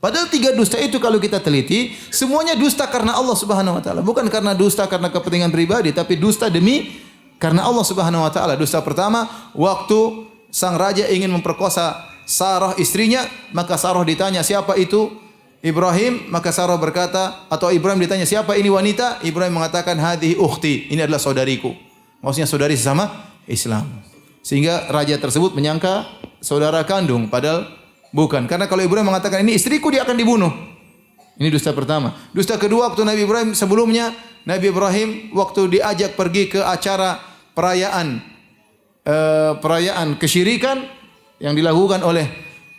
Padahal 3 dusta itu kalau kita teliti, semuanya dusta karena Allah Subhanahu wa taala, bukan karena dusta karena kepentingan pribadi, tapi dusta demi karena Allah Subhanahu wa taala. Dusta pertama, waktu sang raja ingin memperkosa Sarah istrinya, maka Sarah ditanya, siapa itu? Ibrahim, maka Sarah berkata, atau Ibrahim ditanya, siapa ini wanita? Ibrahim mengatakan, hadhihi ukhti, ini adalah saudariku. Maksudnya saudari sesama Islam. Sehingga raja tersebut menyangka saudara kandung, padahal bukan. Karena kalau Ibrahim mengatakan ini istriku, dia akan dibunuh. Ini dusta pertama. Dusta kedua, waktu Nabi Ibrahim sebelumnya, Nabi Ibrahim waktu diajak pergi ke acara perayaan kesyirikan yang dilakukan oleh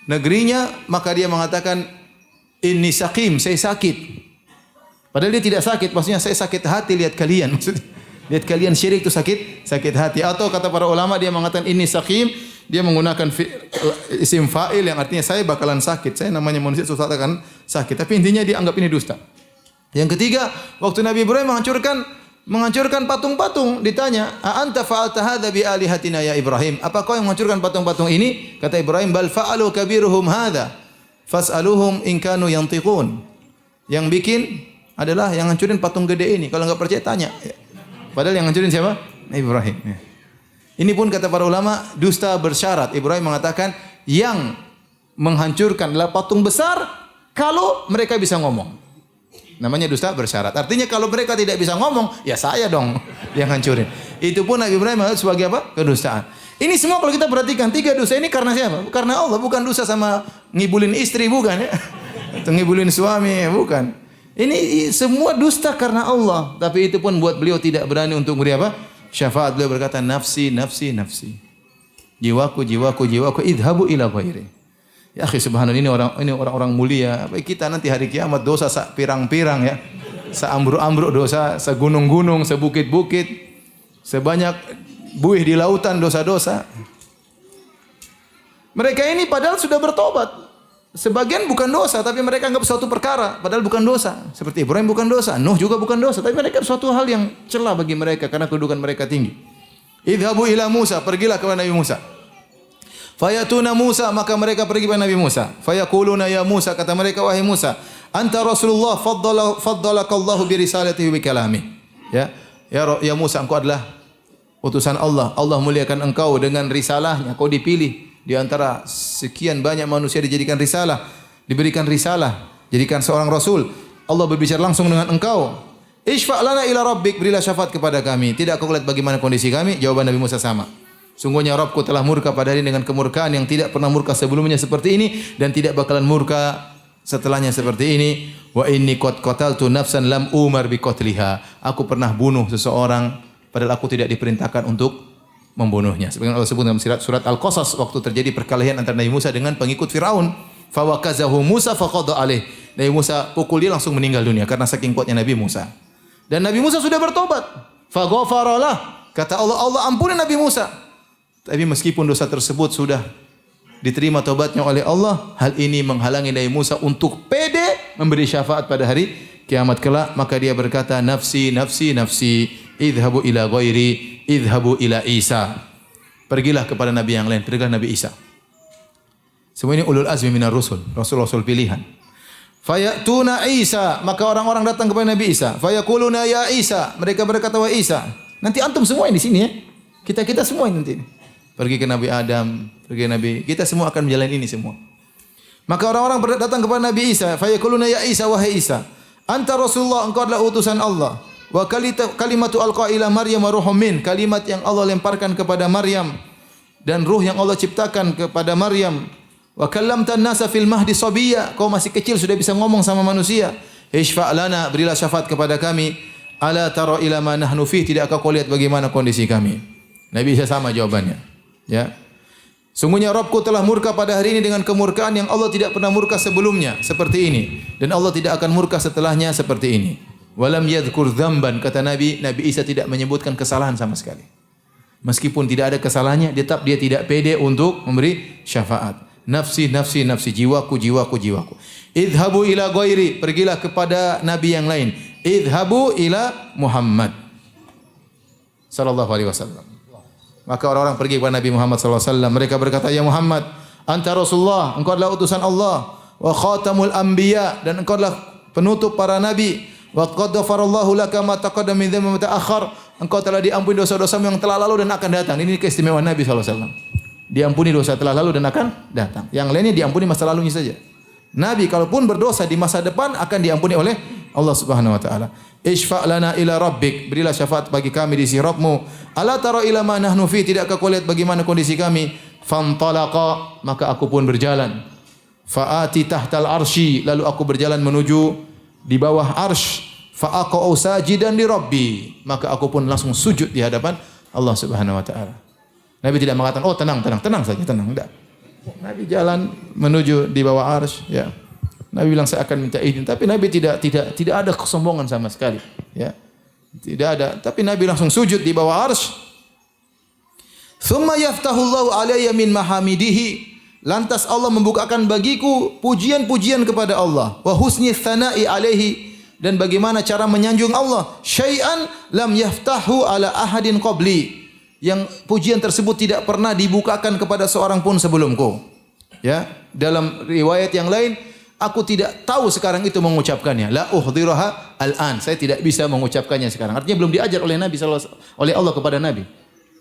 negerinya, maka dia mengatakan inni saqim, saya sakit. Padahal dia tidak sakit, maksudnya saya sakit hati lihat kalian. Maksudnya lihat kalian syirik itu sakit hati. Atau kata para ulama dia mengatakan inni saqim, dia menggunakan isim fa'il yang artinya saya bakalan sakit. Saya namanya manusia suatu saat akan sakit. Tapi intinya dia anggap ini dusta. Yang ketiga, waktu Nabi Ibrahim menghancurkan patung-patung, ditanya, "A anta fa'alta hadza bi alihatina ya Ibrahim?" Apa kau yang menghancurkan patung-patung ini? Kata Ibrahim, "Bal fa'alu kabiruhum hadza." fas'aluhum in kanu yantiqun. Yang bikin adalah yang hancurin patung gede ini. Kalau enggak percaya tanya. Padahal yang hancurin siapa? Ibrahim. Ini pun kata para ulama dusta bersyarat. Ibrahim mengatakan yang menghancurkan adalah patung besar kalau mereka bisa ngomong. Namanya dusta bersyarat. Artinya kalau mereka tidak bisa ngomong, ya saya dong yang hancurin. Itu pun Nabi Ibrahim sebagai apa? Kedustaan. Ini semua kalau kita perhatikan 3 dosa ini karena siapa? Karena Allah, bukan dosa sama ngibulin istri, bukan ya. Atau ngibulin suami, bukan. Ini semua dusta karena Allah. Tapi itu pun buat beliau tidak berani untuk beri apa? Syafaat. Beliau berkata, nafsi, nafsi, nafsi. Jiwaku, jiwaku, jiwaku, idhabu ila ghairi. Ya akhi subhanallah, ini orang-orang mulia. Kita nanti hari kiamat dosa pirang-pirang ya. Seambruk-ambruk dosa, segunung-gunung, sebukit-bukit. Sebanyak buih di lautan dosa-dosa. Mereka ini padahal sudah bertobat. Sebagian bukan dosa, tapi mereka anggap suatu perkara, padahal bukan dosa. Seperti Ibrahim bukan dosa, Nuh juga bukan dosa, tapi mereka suatu hal yang celah bagi mereka karena kedudukan mereka tinggi. Idhabu ila Musa, pergilah kepada Nabi Musa. Fayatuna Musa, maka mereka pergi kepada Nabi Musa. Fayaquluna ya Musa, kata mereka, wahai Musa, anta Rasulullah faddalakallahu bi risalatihi bi kalami. Ya Musa, engkau adalah utusan Allah. Allah muliakan engkau dengan risalahnya. Kau dipilih di antara sekian banyak manusia dijadikan risalah, diberikan risalah, jadikan seorang rasul. Allah berbicara langsung dengan engkau. Ishfa' lana ila rabbik, berilah syafaat kepada kami. Tidak kau lihat bagaimana kondisi kami? Jawaban Nabi Musa sama. Sungguhnya Rabbku telah murka pada hari dengan kemurkaan yang tidak pernah murka sebelumnya seperti ini dan tidak bakalan murka setelahnya seperti ini. Wa inni qad qataltu nafsan lam umar bi qatliha. Aku pernah bunuh seseorang padahal aku tidak diperintahkan untuk membunuhnya. Sebagaimana Allah sebut dalam surat Al-Qasas waktu terjadi perkelahian antara Nabi Musa dengan pengikut Firaun. Fa wakazahu Musa faqada alaih. Nabi Musa pukul dia langsung meninggal dunia karena saking kuatnya Nabi Musa. Dan Nabi Musa sudah bertobat. Fa ghafaralah. Kata Allah, Allah ampuni Nabi Musa. Tapi meskipun dosa tersebut sudah diterima tobatnya oleh Allah, hal ini menghalangi Nabi Musa untuk pede memberi syafaat pada hari kiamat kelak. Maka dia berkata, nafsi, nafsi, nafsi, idhabu ila ghairi, idhabu ila Isa. Pergilah kepada Nabi yang lain, pergilah Nabi Isa. Semua ini ulul azmi minar rusul, rasul-rasul pilihan. Fayatuna Isa, maka orang-orang datang kepada Nabi Isa. Fayaquluna ya Isa, mereka berkata, wa Isa. Nanti antum semua yang di sini ya. Kita semua nanti ini. Pergi ke Nabi Adam, pergi ke Nabi, kita semua akan menjalani ini semua. Maka orang-orang datang kepada Nabi Isa, fayaquluna ya Isa, wahai Isa, anta Rasulullah, engkau adalah utusan Allah. Wa kalimatu alqa ila Maryam wa ruhum min, kalimat yang Allah lemparkan kepada Maryam dan ruh yang Allah ciptakan kepada Maryam. Wa kallamtan nasa fil mahdi sabiyya, kau masih kecil sudah bisa ngomong sama manusia. Ishfa' lana, berilah syafaat kepada kami. Ala tara ila ma nahnu fi, tidakkah kau lihat bagaimana kondisi kami? Nabi Isa sama jawabannya. Ya. Sungguhnya Rabbku telah murka pada hari ini dengan kemurkaan yang Allah tidak pernah murka sebelumnya seperti ini dan Allah tidak akan murka setelahnya seperti ini. Walam yadhkur dzamban, kata Nabi Isa tidak menyebutkan kesalahan sama sekali. Meskipun tidak ada kesalahannya, tetap dia tidak pede untuk memberi syafaat. Nafsi, nafsi, nafsi, jiwaku, jiwaku, jiwaku. Idhabu ila ghairi, pergilah kepada nabi yang lain. Idhabu ila Muhammad sallallahu alaihi wasallam. Maka orang-orang pergi kepada Nabi Muhammad sallallahu alaihi wasallam. Mereka berkata, ya Muhammad, anta Rasulullah, engkau adalah utusan Allah, wa khatamul anbiya, dan engkau adalah penutup para nabi. Wa qad ghafarallahu laka ma taqaddama min dhanbi wa ma ta'akhkhar. Engkau telah diampuni dosa-dosamu yang telah lalu dan akan datang. Ini keistimewaan Nabi sallallahu alaihi wasallam. Diampuni dosa telah lalu dan akan datang. Yang lainnya diampuni masa lalunya saja. Nabi kalaupun berdosa di masa depan akan diampuni oleh Allah Subhanahu wa taala. Ishfa' lana ila rabbik, berilah syafaat bagi kami di sisi Rabbmu. Ala tara ila ma nahnu fi, tidakkah kau lihat bagaimana kondisi kami? Fantalaqa, maka aku pun berjalan. Fa'ati tahtal arsy, lalu aku berjalan menuju di bawah arsy. Fa'aqa'u sajidan li rabbi, maka aku pun langsung sujud di hadapan Allah Subhanahu wa taala. Nabi tidak mengatakan, oh tenang saja, tenang, enggak. Nabi jalan menuju di bawah arsy, ya. Nabi bilang saya akan minta izin, tapi Nabi tidak ada kesombongan sama sekali, ya. Tidak ada, tapi Nabi langsung sujud di bawah arsy. Tsumma yaftahullahu alayya min mahamidihi, lantas Allah membukakan bagiku pujian-pujian kepada Allah, wa husni tsana'i alaihi, dan bagaimana cara menyanjung Allah. Syai'an lam yaftahu ala ahadin qabli, yang pujian tersebut tidak pernah dibukakan kepada seorang pun sebelumku. Ya, dalam riwayat yang lain, aku tidak tahu sekarang itu mengucapkannya. La uhdiraha al-an. Saya tidak bisa mengucapkannya sekarang. Artinya belum diajar oleh Nabi oleh Allah kepada Nabi.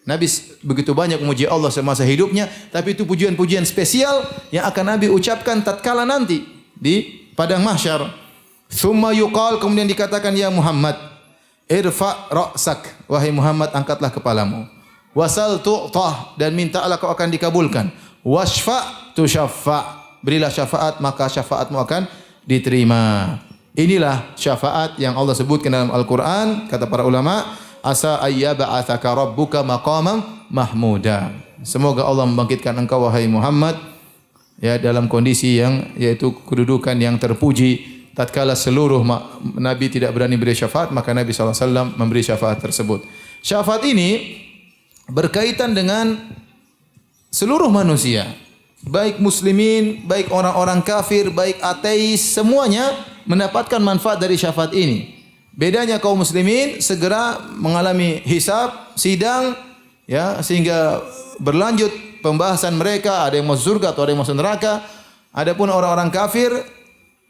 Nabi begitu banyak memuji Allah semasa hidupnya, tapi itu pujian-pujian spesial yang akan Nabi ucapkan tatkala nanti di padang mahsyar. Tsumma yuqal, kemudian dikatakan, ya Muhammad, irfa ra'sak, wahai Muhammad, angkatlah kepalamu. Wasal tu'tah, dan mintalah kau akan dikabulkan. Washfa tushaffa, berilah syafaat maka syafaatmu akan diterima. Inilah syafaat yang Allah sebutkan dalam Al-Quran. Kata para ulama, asa ayyaba'athaka rabbuka maqamam mahmuda. Semoga Allah membangkitkan engkau wahai Muhammad ya dalam kondisi yang yaitu kedudukan yang terpuji. Tatkala seluruh nabi tidak berani beri syafaat, maka Nabi SAW memberi syafaat tersebut. Syafaat ini berkaitan dengan seluruh manusia, baik muslimin, baik orang-orang kafir, baik ateis, semuanya mendapatkan manfaat dari syafaat ini. Bedanya kaum muslimin segera mengalami hisab, sidang, ya, sehingga berlanjut pembahasan mereka, ada yang masuk surga atau ada yang masuk neraka. Adapun orang-orang kafir,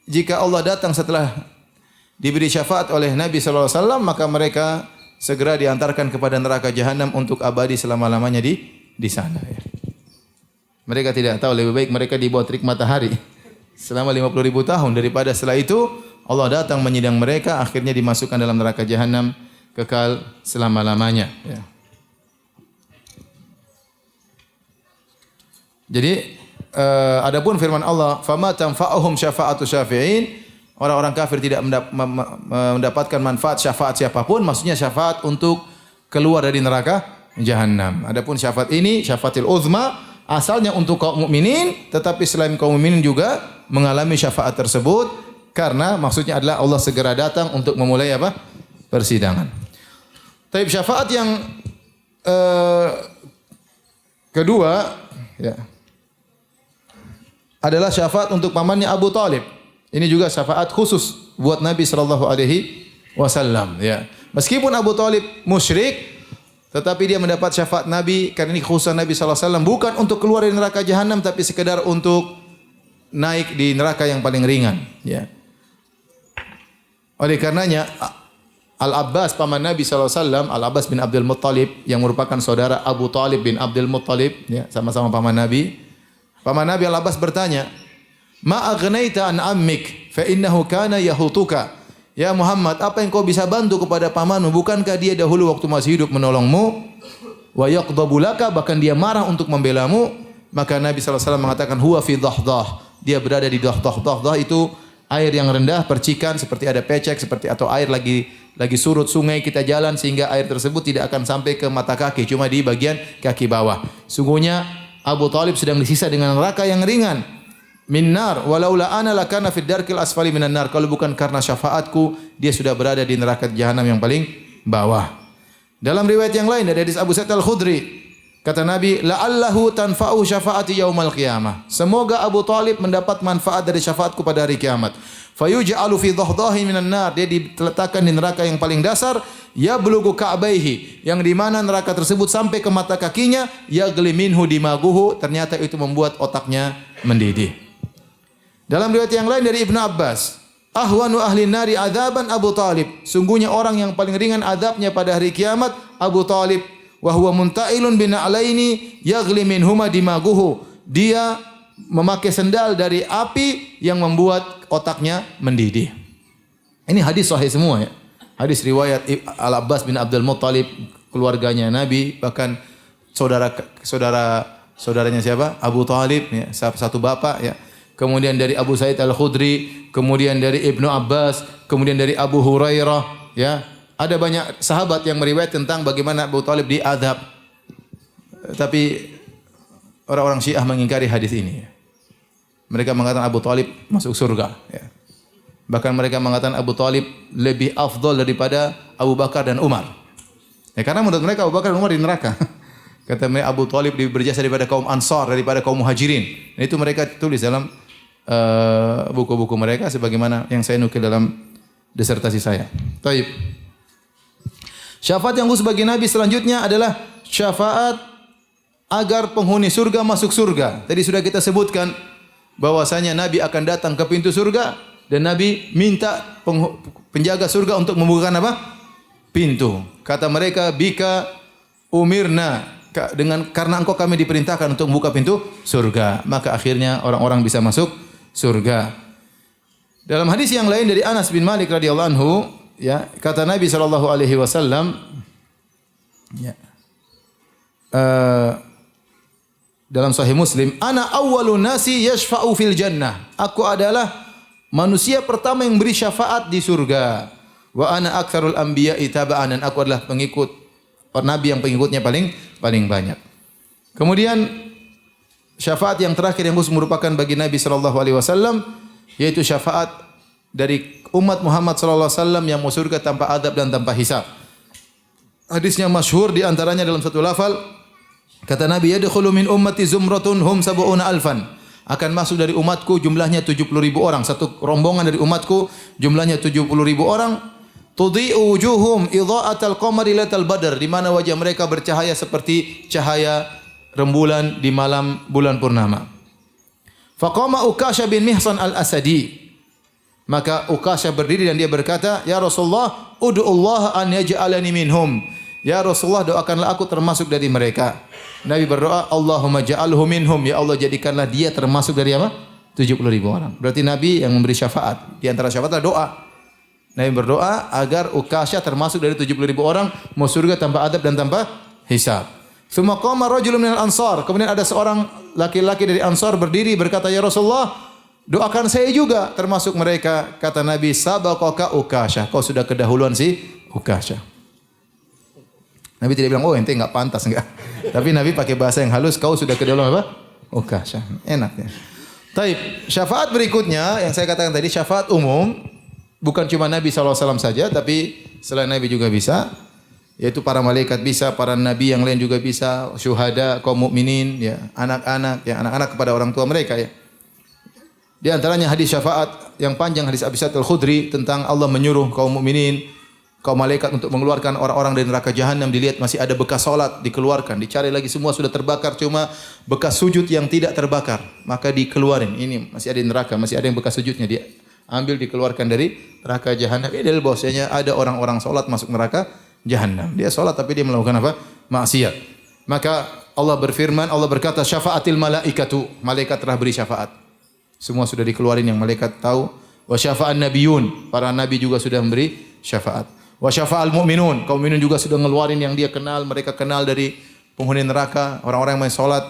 jika Allah datang setelah diberi syafaat oleh Nabi sallallahu alaihi wasallam, maka mereka segera diantarkan kepada neraka jahanam untuk abadi selama-lamanya di sana, ya. Mereka tidak tahu, lebih baik mereka di bawah terik matahari selama 50.000 tahun daripada setelah itu Allah datang menyidang mereka, akhirnya dimasukkan dalam neraka jahanam kekal selama-lamanya, ya. Jadi adapun firman Allah, "Fama tanfa'uhum syafa'atu syafi'in", orang-orang kafir tidak mendapatkan manfaat syafaat siapapun, maksudnya syafaat untuk keluar dari neraka jahanam. Adapun syafaat ini, syafaatil uzma, asalnya untuk kaum mukminin, tetapi selain kaum mukminin juga mengalami syafaat tersebut karena maksudnya adalah Allah segera datang untuk memulai apa? Persidangan. Tapi syafaat yang kedua, ya, adalah syafaat untuk pamannya Abu Talib. Ini juga syafaat khusus buat Nabi sallallahu alaihi wasallam, ya. Meskipun Abu Talib musyrik, tetapi dia mendapat syafaat Nabi karena ini kekhususan Nabi sallallahu alaihi wasallam, bukan untuk keluar dari neraka jahanam tapi sekedar untuk naik di neraka yang paling ringan, ya. Oleh karenanya Al-Abbas paman Nabi sallallahu alaihi wasallam, Al-Abbas bin Abdul Muttalib yang merupakan saudara Abu Talib bin Abdul Muttalib, ya, sama-sama paman Nabi. Paman Nabi Al-Abbas bertanya, "Ma aghnaita an ammik fa innahu kana yahutuka." Ya Muhammad, apa yang kau bisa bantu kepada pamanmu? Bukankah dia dahulu waktu masih hidup menolongmu? Wa yaqdabu laka, bahkan dia marah untuk membelamu. Maka Nabi sallallahu alaihi wasallam mengatakan, "Huwa fi dhahdah." Dia berada di dhahdah. Dhahdah itu air yang rendah, percikan seperti ada pecek, seperti atau air lagi surut sungai, kita jalan sehingga air tersebut tidak akan sampai ke mata kaki, cuma di bagian kaki bawah. Sungguhnya Abu Talib sedang disisa dengan neraka yang ringan. Minnar walaula ana lakana fid darkil asfali minan nar. Kalau bukan karena syafaatku, dia sudah berada di neraka jahanam yang paling bawah. Dalam riwayat yang lain dari hadis Abu Sa'id Al-Khudri, kata Nabi, la'allahu tanfa'u syafaati yaumal qiyamah. Semoga Abu Talib mendapat manfaat dari syafaatku pada hari kiamat. Fayuj'alu fi dhahdahi minan nar. Dia diletakkan di neraka yang paling dasar, yablughu ka'baihi, yang di mana neraka tersebut sampai ke mata kakinya, yaghli minhu dimaguhu, ternyata itu membuat otaknya mendidih. Dalam riwayat yang lain dari Ibnu Abbas, ahwanu ahli nari adzaban Abu Talib. Sungguhnya orang yang paling ringan adabnya pada hari kiamat Abu Talib. Wa huwa munta'ilun bina'alaini yaghli minhuma dimaguhu. Dia memakai sendal dari api yang membuat otaknya mendidih. Ini hadis sahih semua, ya. Hadis riwayat Al-Abbas bin Abdul Muttalib, keluarganya Nabi, bahkan saudaranya siapa? Abu Talib, ya, satu bapak, ya. Kemudian dari Abu Sa'id Al-Khudri, kemudian dari Ibnu Abbas, kemudian dari Abu Hurairah, ya. Ada banyak sahabat yang meriwayat tentang bagaimana Abu Talib diadab. Tapi orang-orang Syiah mengingkari hadis ini. Mereka mengatakan Abu Talib masuk surga, ya. Bahkan mereka mengatakan Abu Talib lebih afdal daripada Abu Bakar dan Umar. Ya, karena menurut mereka Abu Bakar dan Umar di neraka. Kata mereka Abu Talib lebih berjasa daripada kaum Ansar, daripada kaum Muhajirin. Dan itu mereka tulis dalam buku-buku mereka sebagaimana yang saya nukil dalam disertasi saya. Baik. Syafaat yang khusus bagi Nabi selanjutnya adalah syafaat agar penghuni surga masuk surga. Tadi sudah kita sebutkan bahwasanya Nabi akan datang ke pintu surga dan Nabi minta penjaga surga untuk membukakan apa? Pintu. Kata mereka, bika umirna, karena engkau kami diperintahkan untuk membuka pintu surga. Maka akhirnya orang-orang bisa masuk surga. Dalam hadis yang lain dari Anas bin Malik radhiyallahu anhu, ya, kata Nabi sallallahu alaihi wasallam, ya, dalam Sahih Muslim, ana awwalun nasi yashfa'u fil jannah. Aku adalah manusia pertama yang beri syafaat di surga. Wa ana aktsarul anbiya'i taba'an, dan aku adalah pengikut nabi yang pengikutnya paling banyak. Kemudian syafaat yang terakhir yang khusus merupakan bagi Nabi sallallahu alaihi wasallam, yaitu syafaat dari umat Muhammad sallallahu alaihi wasallam yang masuk surga tanpa adab dan tanpa hisab. Hadisnya masyhur, di antaranya dalam satu lafal kata Nabi, yadkhulu min ummati zumratun hum sab'una alfan. Akan masuk dari umatku jumlahnya 70.000 orang. Satu rombongan dari umatku jumlahnya 70.000 orang. Tudhi'u wujuhum idha'atal qamari lailatal badr, di mana wajah mereka bercahaya seperti cahaya rembulan di malam bulan purnama. Faqama Ukasha bin Mihsan al-Asadi. Maka Ukasha berdiri dan dia berkata, "Ya Rasulullah, ud'ullaha an yaj'alani minhum." Ya Rasulullah, doakanlah aku termasuk dari mereka. Nabi berdoa, Allahumma ja'alhu minhum, ya Allah jadikanlah dia termasuk dari apa? 70.000 orang. Berarti Nabi yang memberi syafaat. Di antara syafaat adalah doa. Nabi berdoa agar Ukasha termasuk dari 70.000 orang masuk surga tanpa adab dan tanpa hisab. Tsumma qama rajulun minal ansar. Kemudian ada seorang laki-laki dari Ansar berdiri berkata, "Ya Rasulullah, doakan saya juga termasuk mereka." Kata Nabi, "Sabaqaka Ukasha." Kau sudah kedahuluan si Ukasha. Nabi tidak bilang, "Oh, ente enggak pantas," enggak. Tapi Nabi pakai bahasa yang halus, "Kau sudah kedahuluan apa? Ukasha." Enak ya. Taib, syafaat berikutnya yang saya katakan tadi, syafaat umum. Bukan cuma Nabi SAW saja, tapi selain Nabi juga bisa. Yaitu para malaikat bisa, para nabi yang lain juga bisa, syuhada, kaum mukminin, ya, anak-anak kepada orang tua mereka, ya. Di antaranya hadis syafaat yang panjang, hadis Abi Sa'id Al-Khudri tentang Allah menyuruh kaum mukminin, kaum malaikat untuk mengeluarkan orang-orang dari neraka jahanam. Dilihat masih ada bekas salat, dikeluarkan. Dicari lagi semua sudah terbakar, cuma bekas sujud yang tidak terbakar, maka dikeluarin. Ini masih ada di neraka, masih ada yang bekas sujudnya, dia ambil dikeluarkan dari neraka jahanam. Ini dalil bahwasanya ada orang-orang salat masuk neraka jahanam. Dia salat tapi dia melakukan apa? Maksiat. Maka Allah berfirman, Allah berkata, "Syafa'atil malaikatu." Malaikat telah beri syafaat. Semua sudah dikeluarin yang malaikat tahu. Wa syafa'an nabiyun. Para nabi juga sudah memberi syafaat. Wa syafa'al mu'minun. Kaum mukminin juga sudah ngeluarin yang dia kenal, mereka kenal dari penghuni neraka, orang-orang yang salat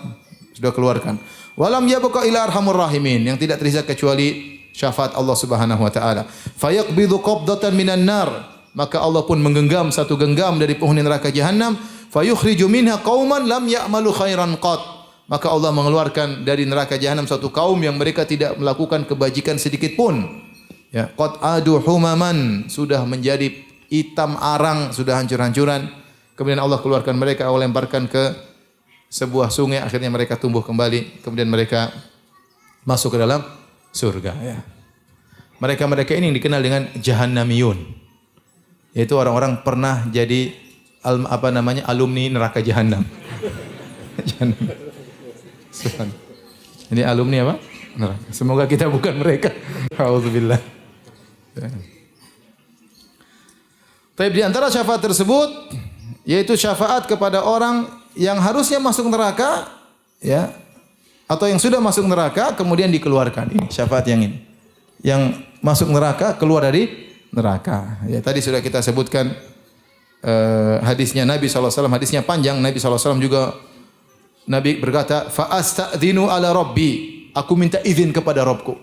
sudah keluarkan. Walam yabqa ila arhamur rahimin. Yang tidak tersisa kecuali syafaat Allah Subhanahu wa taala. Fayaqbidu qabdatan minan nar. Maka Allah pun menggenggam satu genggam dari penghuni neraka jahanam, fayukhriju minha qauman lam ya'malu khairan qat. Maka Allah mengeluarkan dari neraka jahanam satu kaum yang mereka tidak melakukan kebajikan sedikit pun. Ya, qad adu humaman, sudah menjadi hitam arang, sudah hancur-hancuran. Kemudian Allah keluarkan mereka, Allah lemparkan ke sebuah sungai, akhirnya mereka tumbuh kembali, kemudian mereka masuk ke dalam surga, ya. Mereka-mereka ini yang dikenal dengan jahannamiyun. Yaitu orang-orang pernah jadi alumni neraka jahanam. Ini alumni apa? Neraka. Semoga kita bukan mereka. Auzubillah. Tapi di antara syafaat tersebut yaitu syafaat kepada orang yang harusnya masuk neraka, ya, atau yang sudah masuk neraka kemudian dikeluarkan. Ini syafaat yang ini. Yang masuk neraka keluar dari neraka. Ya, tadi sudah kita sebutkan hadisnya Nabi SAW, hadisnya panjang. Nabi SAW juga, Nabi berkata, fa astadzinu ala rabbi, aku minta izin kepada Rabbku.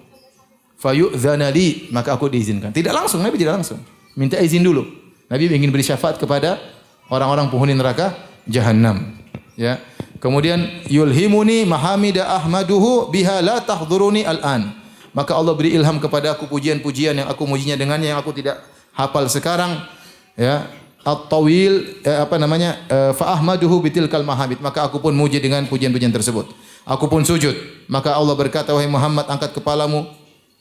Fa yu'dzana li, maka aku diizinkan. Tidak langsung, Nabi tidak langsung. Minta izin dulu. Nabi ingin beri syafaat kepada orang-orang penghuni neraka jahanam. Ya. Kemudian yulhimuni mahamida ahmaduhu biha la tahdhuruni al-an. Maka Allah beri ilham kepada aku pujian-pujian yang aku mujinya dengannya yang aku tidak hafal sekarang, ya. At-tawil fa ahmaduhu bitilkal mahamid. Maka aku pun muji dengan pujian-pujian tersebut. Aku pun sujud. Maka Allah berkata, wahai Muhammad, angkat kepalamu.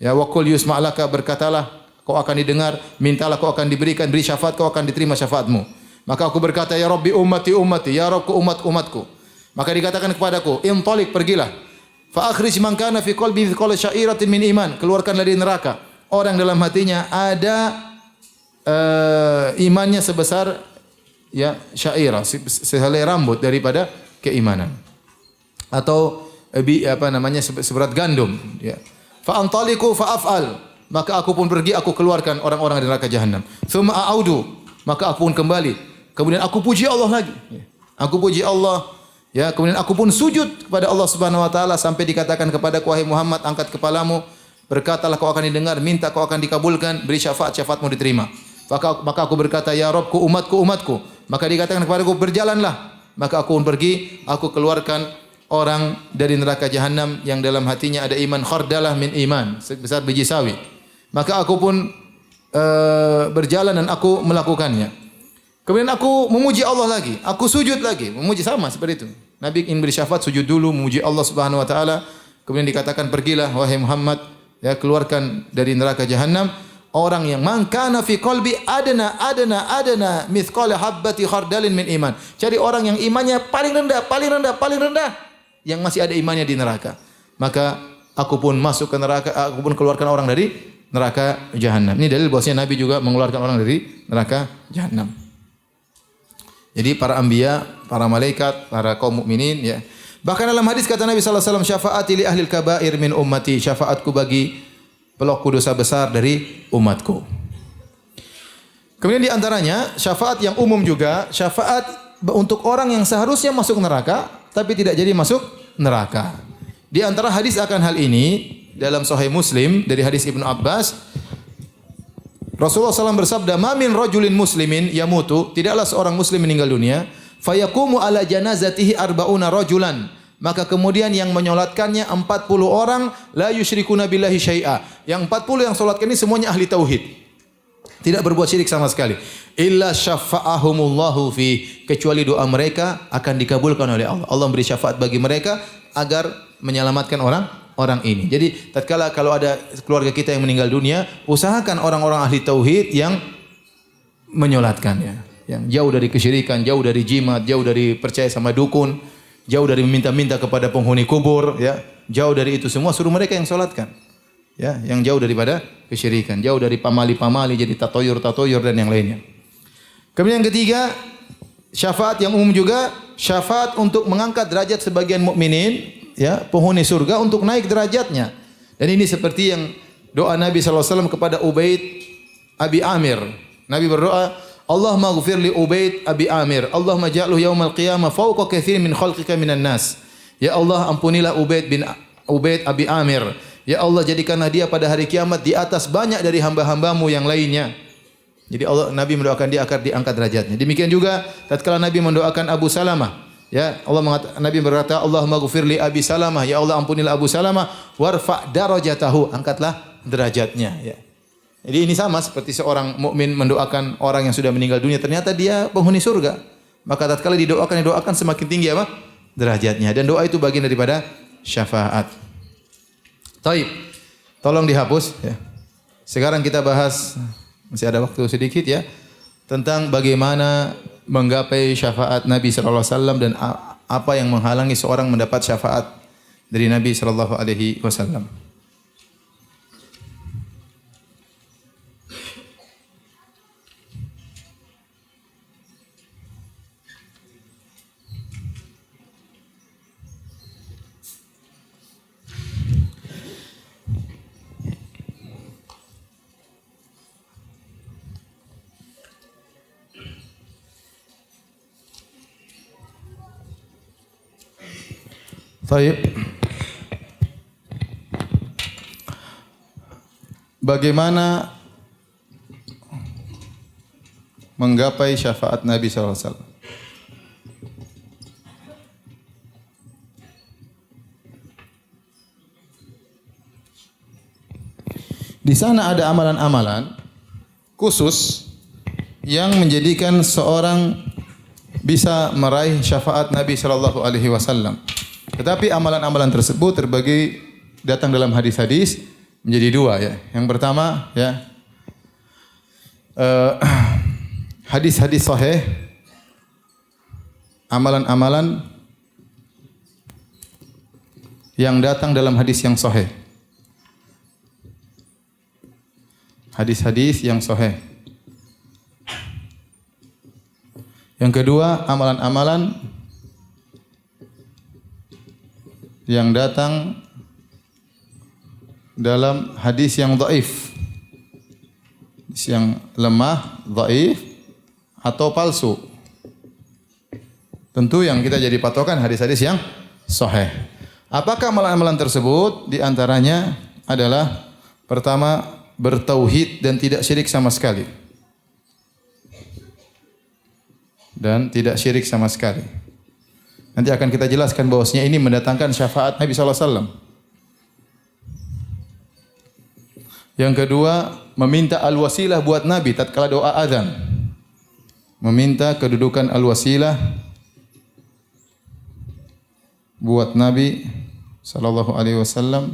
Ya, wa qul yusma'laka, berkatalah kau akan didengar, mintalah kau akan diberikan, beri syafaat kau akan diterima syafaatmu. Maka aku berkata, ya Rabbi ummati ummati, ya Rabbku umatku. Maka dikatakan kepadaku, "Intalik, pergilah. Fa akhrij man kana fi qalbi mithqala sya'iratin min iman." Keluarkanlah dari neraka orang dalam hatinya ada imannya sebesar ya syairah, sehelai rambut daripada keimanan. Atau seberat gandum, ya. Fa antaliqu fa af'al. Maka aku pun pergi, aku keluarkan orang-orang dari neraka jahanam. Tsumma a'udu, maka aku pun kembali. Kemudian aku puji Allah lagi. Aku puji Allah, ya, kemudian aku pun sujud kepada Allah Subhanahu wa taala sampai dikatakan kepada wahai Muhammad, angkat kepalamu, berkatalah kau akan didengar, minta kau akan dikabulkan, beri syafaat, syafaatmu diterima. Maka aku berkata, ya Rabbku, umatku. Maka dikatakan kepadaku, berjalanlah. Maka aku pun pergi, aku keluarkan orang dari neraka jahanam yang dalam hatinya ada iman khardalah min iman, sebesar biji sawi. Maka aku pun berjalan dan aku melakukannya. Kemudian aku memuji Allah lagi, aku sujud lagi, memuji sama seperti itu. Nabi ingin beri syafaat, sujud dulu, memuji Allah Subhanahu wa taala. Kemudian dikatakan, pergilah wahai Muhammad, ya, keluarkan dari neraka jahanam orang yang man kana fi qalbi adna mithqala habbati khardalin min iman. Cari orang yang imannya paling rendah yang masih ada imannya di neraka. Maka aku pun masuk ke neraka, aku pun keluarkan orang dari neraka jahanam. Ini dalil bahwasanya Nabi juga mengeluarkan orang dari neraka jahanam. Jadi para anbiya, para malaikat, para kaum mukminin, ya. Bahkan dalam hadis kata Nabi sallallahu alaihi wasallam, syafaati li ahlil kabair min ummati, syafaatku bagi pelaku dosa besar dari umatku. Kemudian di antaranya syafaat yang umum juga, syafaat untuk orang yang seharusnya masuk neraka tapi tidak jadi masuk neraka. Di antara hadis akan hal ini dalam Sahih Muslim dari hadis Ibnu Abbas, Rasulullah SAW bersabda, "Ma min rajulin muslimin yamutu," tidaklah seorang muslim meninggal dunia, "fayaqumu ala janazatihi arba'una rajulan." Maka kemudian yang menyolatkannya 40 orang, la yusyrikuna billahi syai'a. Yang 40 yang solatkan ini semuanya ahli tauhid. Tidak berbuat syirik sama sekali. Illa syafa'ahumullahu fi, kecuali doa mereka akan dikabulkan oleh Allah. Allah memberi syafaat bagi mereka agar menyelamatkan orang ini. Jadi tatkala kalau ada keluarga kita yang meninggal dunia, usahakan orang-orang ahli tauhid yang menyolatkannya. Yang jauh dari kesyirikan, jauh dari jimat, jauh dari percaya sama dukun, jauh dari meminta-minta kepada penghuni kubur, ya. Jauh dari itu semua, suruh mereka yang solatkan. Ya, yang jauh daripada kesyirikan, jauh dari pamali-pamali jadi tatoyur dan yang lainnya. Kemudian yang ketiga, syafaat yang umum juga, syafaat untuk mengangkat derajat sebagian mukminin, ya, penghuni surga untuk naik derajatnya. Dan ini seperti yang doa Nabi sallallahu alaihi wasallam kepada Ubaid Abi Amir. Nabi berdoa, Allahumma ghfir li Ubaid Abi Amir, Allahumma ja'alhu yaumal qiyamah fawqa katsirin min khalqika minan nas. Ya Allah, ampunilah Ubaid Abi Amir. Ya Allah, jadikanlah dia pada hari kiamat di atas banyak dari hamba-hambamu yang lainnya. Jadi Nabi mendoakan dia agar diangkat derajatnya. Demikian juga tatkala Nabi mendoakan Abu Salamah, ya, Nabi berkata, Allahumma ghfir li Abi Salamah, ya Allah ampunilah Abu Salamah, warfa' darajatahu, angkatlah derajatnya, ya. Jadi ini sama seperti seorang mukmin mendoakan orang yang sudah meninggal dunia, ternyata dia penghuni surga. Maka tatkala didoakan semakin tinggi apa? Derajatnya. Dan doa itu bagian daripada syafaat. Taib. Tolong dihapus, ya. Sekarang kita bahas, masih ada waktu sedikit, ya, tentang bagaimana menggapai syafaat Nabi sallallahu alaihi wasallam dan apa yang menghalangi seorang mendapat syafaat dari Nabi sallallahu alaihi wasallam. Baik. Bagaimana menggapai syafaat Nabi sallallahu alaihi wasallam? Di sana ada amalan-amalan khusus yang menjadikan seorang bisa meraih syafaat Nabi sallallahu alaihi wasallam. Tetapi amalan-amalan tersebut terbagi datang dalam hadis-hadis menjadi dua, ya. Yang pertama, ya, hadis-hadis sahih, amalan-amalan yang datang dalam hadis yang sahih. Hadis-hadis yang sahih. Yang kedua, amalan-amalan yang datang dalam hadis yang dhaif. Hadis yang lemah, dhaif atau palsu. Tentu yang kita jadi patokan hadis-hadis yang sahih. Apakah amalan-amalan tersebut? Di antaranya adalah pertama, bertauhid dan tidak syirik sama sekali. Dan tidak syirik sama sekali. Nanti akan kita jelaskan bahwasanya ini mendatangkan syafaat Nabi sallallahu alaihi wasallam. Yang kedua, meminta al-wasilah buat Nabi tatkala doa azan. Meminta kedudukan al-wasilah buat Nabi sallallahu alaihi wasallam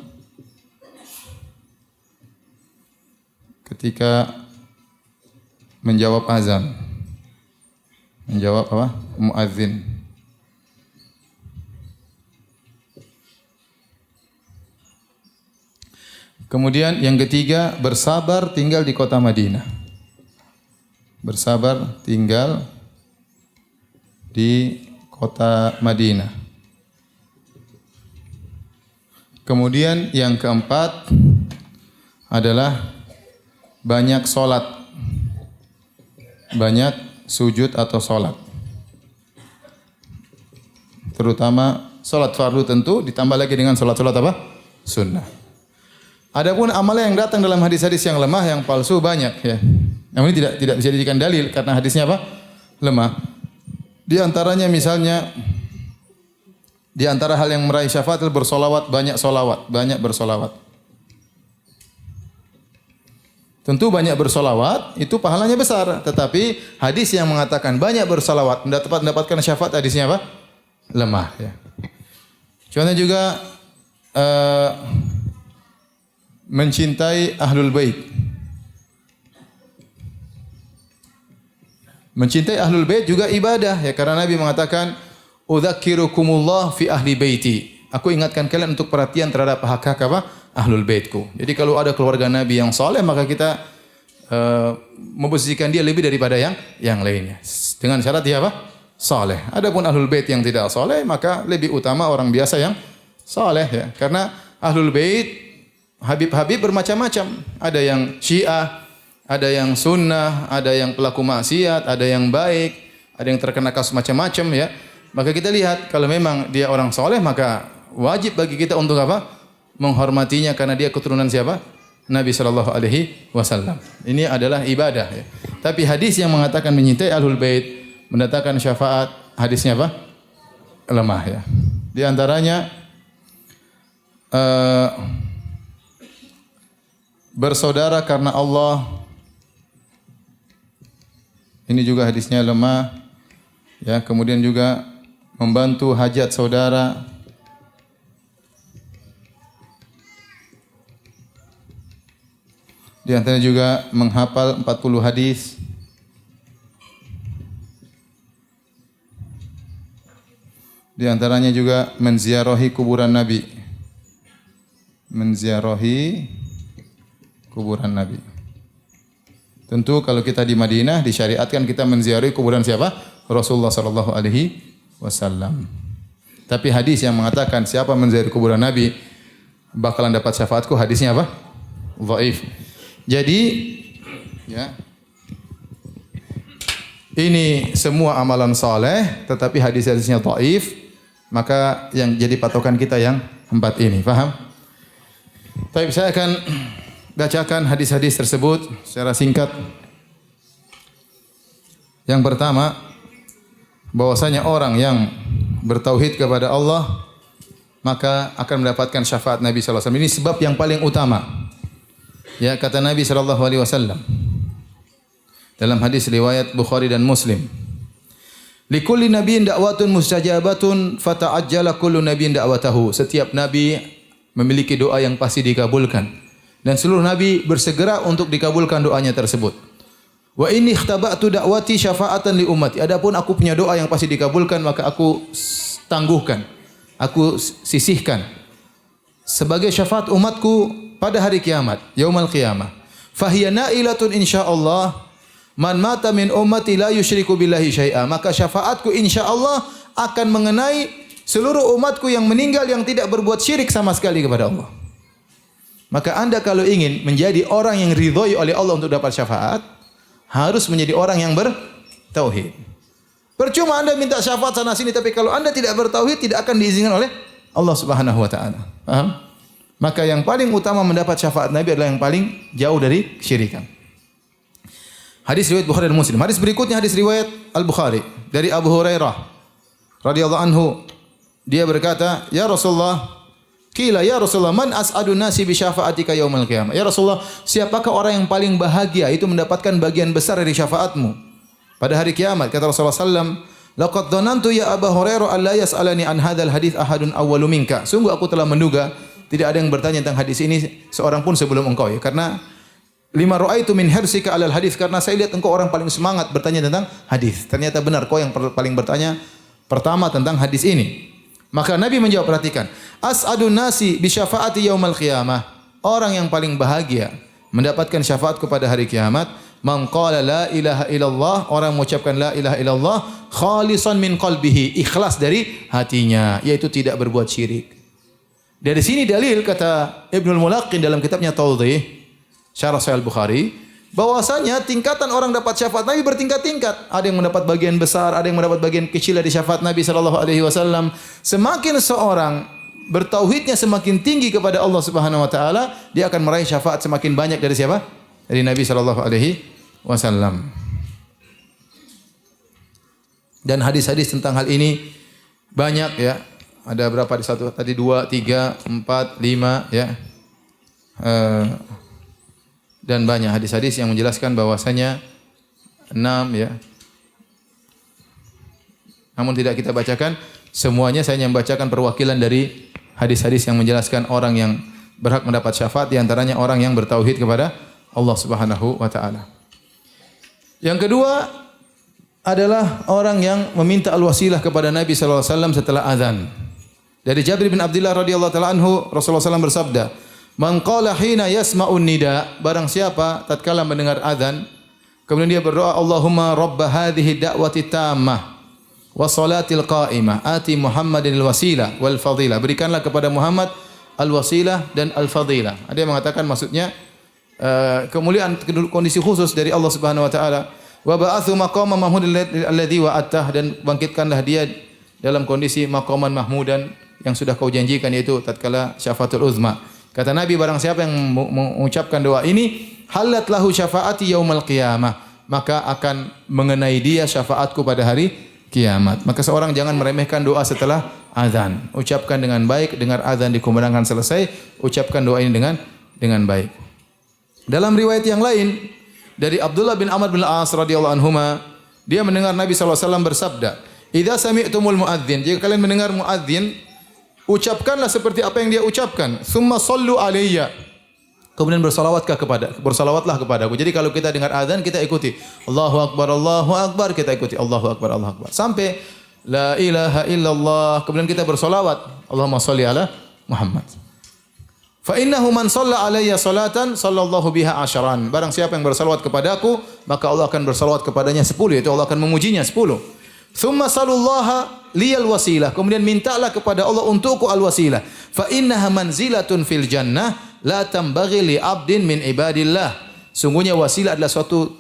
ketika menjawab azan. Menjawab apa? Muadzin. Kemudian yang ketiga, bersabar tinggal di kota Madinah. Bersabar tinggal di kota Madinah. Kemudian yang keempat adalah banyak solat, banyak sujud atau solat. Terutama solat fardu tentu, ditambah lagi dengan solat-solat apa? Sunnah. Adapun amalan yang datang dalam hadis-hadis yang lemah, yang palsu banyak ya. Namun ini tidak bisa dijadikan dalil karena hadisnya apa? Lemah. Di antaranya misalnya, di antara hal yang meraih syafaat adalah bersolawat, banyak bersolawat. Tentu banyak bersolawat itu pahalanya besar, tetapi hadis yang mengatakan banyak bersolawat mendapatkan syafaat hadisnya apa? Lemah. Ya. Contohnya juga mencintai ahlul bait. Mencintai ahlul bait juga ibadah ya, karena Nabi mengatakan udzakirukumullah fi ahli baiti. Aku ingatkan kalian untuk perhatian terhadap hak-hak apa? Ahlul baitku. Jadi kalau ada keluarga Nabi yang saleh, maka kita memposisikan dia lebih daripada yang lainnya. Dengan syarat dia apa? Saleh. Adapun ahlul bait yang tidak saleh, maka lebih utama orang biasa yang saleh ya. Karena ahlul bait Habib-habib bermacam-macam. Ada yang Syiah, ada yang Sunnah, ada yang pelaku maksiat, ada yang baik, ada yang terkena kasus macam-macam ya. Maka kita lihat kalau memang dia orang soleh, maka wajib bagi kita untuk apa? Menghormatinya karena dia keturunan siapa? Nabi sallallahu alaihi wasallam. Ini adalah ibadah ya. Tapi hadis yang mengatakan menyintai ahlul bait mendatangkan syafaat, hadisnya apa? Lemah ya. Di antaranya bersaudara karena Allah. Ini juga hadisnya lemah. Ya, kemudian juga membantu hajat saudara. Di antaranya juga menghafal 40 hadis. Di antaranya juga menziarahi kuburan Nabi. Menziarahi kuburan Nabi. Tentu kalau kita di Madinah disyariatkan kita menziarahi kuburan siapa? Rasulullah sallallahu alaihi wasallam. Tapi hadis yang mengatakan siapa menziarahi kuburan Nabi bakalan dapat syafaatku, hadisnya apa? Dhaif. Jadi ya, ini semua amalan saleh tetapi hadis-hadisnya dhaif, maka yang jadi patokan kita yang 4 ini, paham? Baik, saya akan bacakan hadis-hadis tersebut secara singkat. Yang pertama, bahwasanya orang yang bertauhid kepada Allah maka akan mendapatkan syafaat Nabi sallallahu alaihi wasallam. Ini sebab yang paling utama. Ya, kata Nabi sallallahu alaihi wasallam dalam hadis riwayat Bukhari dan Muslim. Likulli nabiyyin da'watun mustajabatun fata'ajjala kullu nabiyyin da'watahu. Setiap nabi memiliki doa yang pasti dikabulkan. Dan seluruh nabi bersegera untuk dikabulkan doanya tersebut. Wa inni ikhtaba'tu da'wati syafa'atan li ummati. Adapun aku punya doa yang pasti dikabulkan, maka aku tangguhkan, aku sisihkan sebagai syafaat umatku pada hari kiamat, yaumul qiyamah. Fahiya nailatun insyaallah man mata min ummati la yusyriku billahi syai'a. Maka syafaatku insyaallah akan mengenai seluruh umatku yang meninggal yang tidak berbuat syirik sama sekali kepada Allah. Maka Anda kalau ingin menjadi orang yang ridhoi oleh Allah untuk dapat syafaat, harus menjadi orang yang bertauhid. Percuma Anda minta syafaat sana sini, tapi kalau Anda tidak bertauhid, tidak akan diizinkan oleh Allah Subhanahu wa taala. Paham? Maka yang paling utama mendapat syafaat Nabi adalah yang paling jauh dari kesyirikan. Hadis riwayat Bukhari dan Muslim. Hadis berikutnya hadis riwayat Al-Bukhari dari Abu Hurairah radhiyallahu anhu. Dia berkata, "Ya Rasulullah, qila ya Rasulullah, man as'adun nasi bi syafaatika yaumil qiyamah?" Ya Rasulullah, siapakah orang yang paling bahagia itu mendapatkan bagian besar dari syafaatmu pada hari kiamat? Kata Rasulullah sallam, "Laqad dhanantu ya Abu Hurairah alla yas'alani an hadzal hadits ahadun awwalu minka." Sungguh aku telah menduga tidak ada yang bertanya tentang hadis ini seorang pun sebelum engkau, ya. Karena lima ra'aitu min hirsika 'alal hadis, karena saya lihat engkau orang paling semangat bertanya tentang hadis. Ternyata benar kau yang paling bertanya pertama tentang hadis ini. Maka Nabi menjawab, perhatikan, as'adun nasi bi syafaati yaumil qiyamah. Orang yang paling bahagia mendapatkan syafaatku pada hari kiamat, man qala la ilaha illallah, orang mengucapkan la ilaha illallah khalisan min qalbihi, ikhlas dari hatinya, yaitu tidak berbuat syirik. Dari sini dalil, kata Ibnul Mulaqqin dalam kitabnya Tawdhih Syarah Sahih Al-Bukhari, bahwasanya tingkatan orang dapat syafaat Nabi bertingkat-tingkat. Ada yang mendapat bagian besar, ada yang mendapat bagian kecil dari syafaat Nabi sallallahu alaihi wasallam. Semakin seorang bertauhidnya semakin tinggi kepada Allah Subhanahu wa taala, dia akan meraih syafaat semakin banyak dari siapa? Dari Nabi sallallahu alaihi wasallam. Dan hadis-hadis tentang hal ini banyak, ya. Ada berapa di satu? Tadi 2, 3, 4, 5, ya. Dan banyak hadis-hadis yang menjelaskan bahwasanya 6, ya. Namun tidak kita bacakan semuanya, saya hanya membacakan perwakilan dari hadis-hadis yang menjelaskan orang yang berhak mendapat syafaat, di antaranya orang yang bertauhid kepada Allah Subhanahu wa taala. Yang kedua adalah orang yang meminta al-wasilah kepada Nabi sallallahu alaihi wasallam setelah azan. Dari Jabir bin Abdullah radhiyallahu taala anhu, Rasulullah SAW bersabda, "Man qala hina yasma'un nida," barang siapa tatkala mendengar azan kemudian dia berdoa, "Allahumma rabb hadhihi da'wati tammah wa salatil qa'imah, ati Muhammadin al-wasilah wal fadilah." Berikanlah kepada Muhammad al-wasilah dan al-fadilah. Ada yang mengatakan maksudnya kemuliaan kondisi khusus dari Allah Subhanahu wa taala. Wa ba'athu maqaman mahmudan alladhi wa'attah, dan bangkitkanlah dia dalam kondisi maqaman mahmudan yang sudah kau janjikan, yaitu tatkala syafaatul uzma. Kata Nabi, barang siapa yang mengucapkan doa ini, halat lahu syafaati yaumil qiyamah, maka akan mengenai dia syafaatku pada hari kiamat. Maka seorang jangan meremehkan doa setelah azan. Ucapkan dengan baik, dengar azan dikumandangkan selesai, ucapkan doa ini dengan baik. Dalam riwayat yang lain dari Abdullah bin Amr bin Al-As radhiyallahu anhuma, dia mendengar Nabi sallallahu alaihi wasallam bersabda, "Idza sami'tumul muadzin," jika kalian mendengar muadzin, ucapkanlah seperti apa yang dia ucapkan. "Tsumma shallu alayya," kemudian bersalawatlah kepadaku. Jadi kalau kita dengar azan, kita ikuti Allahu akbar, kita ikuti Allahu akbar, sampai la ilaha illallah, kemudian kita bersalawat, Allahumma shalli ala Muhammad. Fa innahu man shalla alayya salatan sallallahu biha asharan. Barang siapa yang bersalawat kepadaku, maka Allah akan bersalawat kepadanya 10, yaitu Allah akan memujinya 10. Tsumma salullaha liyal wasilah, kemudian mintalah kepada Allah untukku al-wasilah. Fa innaha manzilatun fil jannah la tambaghi li 'abdin min ibadillah. Sungguhnya wasilah adalah suatu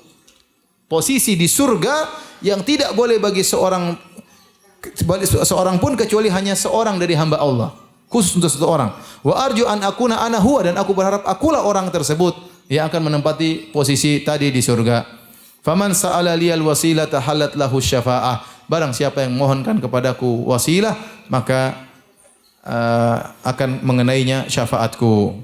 posisi di surga yang tidak boleh bagi seorang pun kecuali hanya seorang dari hamba Allah. Khusus untuk satu orang. Wa arju an akuna ana huwa, dan aku berharap akulah orang tersebut yang akan menempati posisi tadi di surga. Faman sa'ala liyal wasilata halat lahu syafa'ah. Barang siapa yang mohonkan kepadaku wasilah, maka akan mengenainya syafaatku.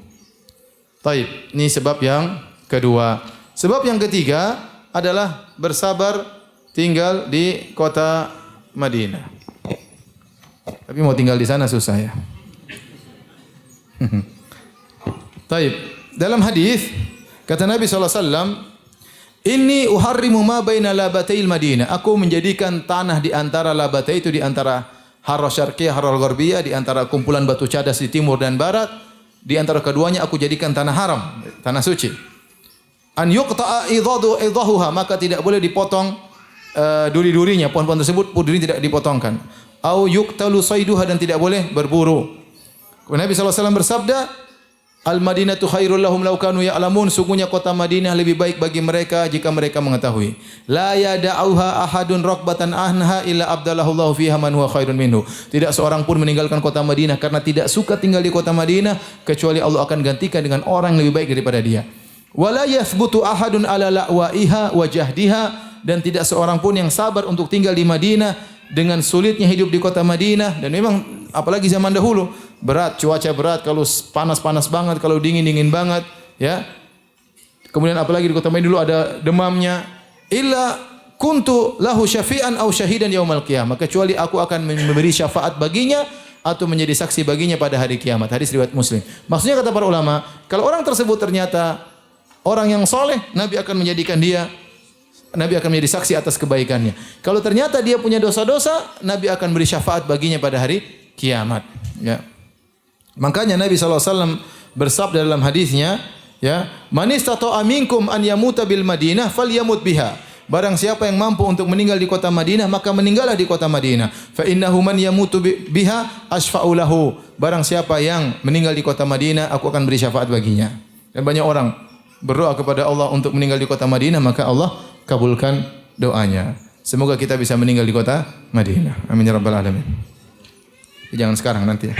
Taib, ini sebab yang kedua. Sebab yang ketiga adalah bersabar tinggal di kota Madinah. Tapi mau tinggal di sana susah, ya. Taib. Dalam hadis kata Nabi SAW, "Inni uharrimu ma baina labatayil Madinah." Aku menjadikan tanah di antara labatay, itu di antara Harra Syarqiyah, Harra Gharbiyah, di antara kumpulan batu cadas di timur dan barat. di antara keduanya aku jadikan tanah haram, tanah suci. An yuqta'a idahuha, maka tidak boleh dipotong duri-durinya, pohon-pohon tersebut duri tidak dipotongkan. Au yuqtalu sayduha, dan tidak boleh berburu. Nabi SAW bersabda, Al-Madinatu khairul lahum law kanu ya'lamun, sungguhnya kota Madinah lebih baik bagi mereka jika mereka mengetahui. La yada'uha ahadun raqbatan anha illa abdalahullahu fiha man huwa khairun minhu. Tidak seorang pun meninggalkan kota Madinah karena tidak suka tinggal di kota Madinah kecuali Allah akan gantikan dengan orang yang lebih baik daripada dia. Wala yathbutu ahadun ala la'waiha wa jahdiha, dan tidak seorang pun yang sabar untuk tinggal di Madinah dengan sulitnya hidup di kota Madinah. Dan memang apalagi zaman dahulu berat, cuaca berat, kalau panas-panas banget, kalau dingin-dingin banget, ya. Kemudian apalagi di kota Madinah dulu ada demamnya. Illa kuntu lahu syafi'an aw syahidan yaumal qiyamah, kecuali aku akan memberi syafaat baginya atau menjadi saksi baginya pada hari kiamat. Hadis riwayat Muslim. Maksudnya kata para ulama, kalau orang tersebut ternyata orang yang soleh, Nabi akan menjadikan dia, Nabi akan menjadi saksi atas kebaikannya. Kalau ternyata dia punya dosa-dosa, Nabi akan beri syafaat baginya pada hari kiamat. Ya. Makanya Nabi SAW bersabda dalam hadisnya, ya, man istata'a minkum an yamuta bil Madinah falyamut biha. Barang siapa yang mampu untuk meninggal di kota Madinah, maka meninggallah di kota Madinah. Fa innahu man yamutu biha asfa'u lahu. Barang siapa yang meninggal di kota Madinah, aku akan beri syafaat baginya. Dan banyak orang berdoa kepada Allah untuk meninggal di kota Madinah, maka Allah kabulkan doanya. Semoga kita bisa meninggal di kota Madinah. Amin ya rabbal alamin. Jangan sekarang, nanti ya.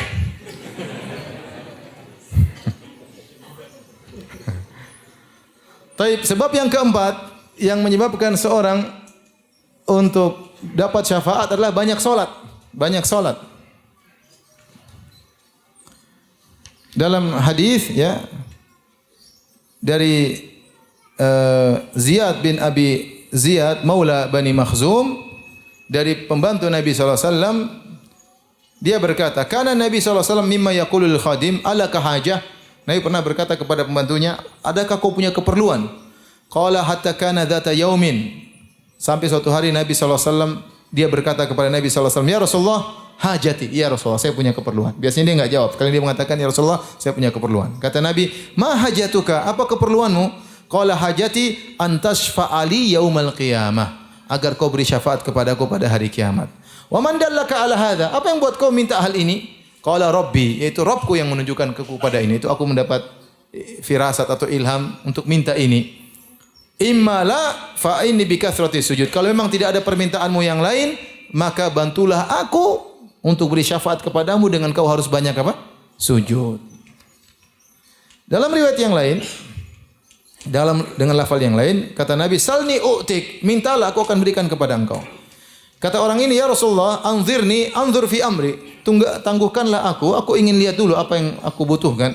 Taib, sebab yang keempat yang menyebabkan seorang untuk dapat syafaat adalah banyak solat. Banyak solat. Dalam hadis, ya, dari Ziyad bin Abi Ziyad Maula Bani Makhzum, dari pembantu Nabi SAW, dia berkata, kana Nabi SAW mimma yaqulul khadim alaka hajah. Nabi pernah berkata kepada pembantunya, adakah kau punya keperluan? Qala hatta kana dhata yaumin. Sampai suatu hari Nabi SAW, dia berkata kepada Nabi SAW, ya Rasulullah, hajati. Ya Rasulullah, saya punya keperluan. Biasanya dia enggak jawab. Sekali dia mengatakan, ya Rasulullah, saya punya keperluan. Kata Nabi, ma hajatuka? Apa keperluanmu? Qala hajati antashfa'ali yaumal qiyamah. Agar kau beri syafaat kepadaku pada hari kiamat. Wa man dallaka ala hadha? Apa yang buat kau minta hal ini? Qala Rabbi, yaitu Rabbku yang menunjukkan kepada ini. Itu aku mendapat firasat atau ilham untuk minta ini. Imma la fa inni bi kathrati sujud. Kalau memang tidak ada permintaanmu yang lain, maka bantulah aku untuk beri syafaat kepadamu dengan kau harus banyak apa? Sujud. Dalam riwayat yang lain, dengan lafal yang lain, kata Nabi, salni u'tik, mintalah aku akan berikan kepada engkau. Kata orang ini, ya Rasulullah, anzirni anzur fi amri. Tangguhkanlah aku ingin lihat dulu apa yang aku butuhkan.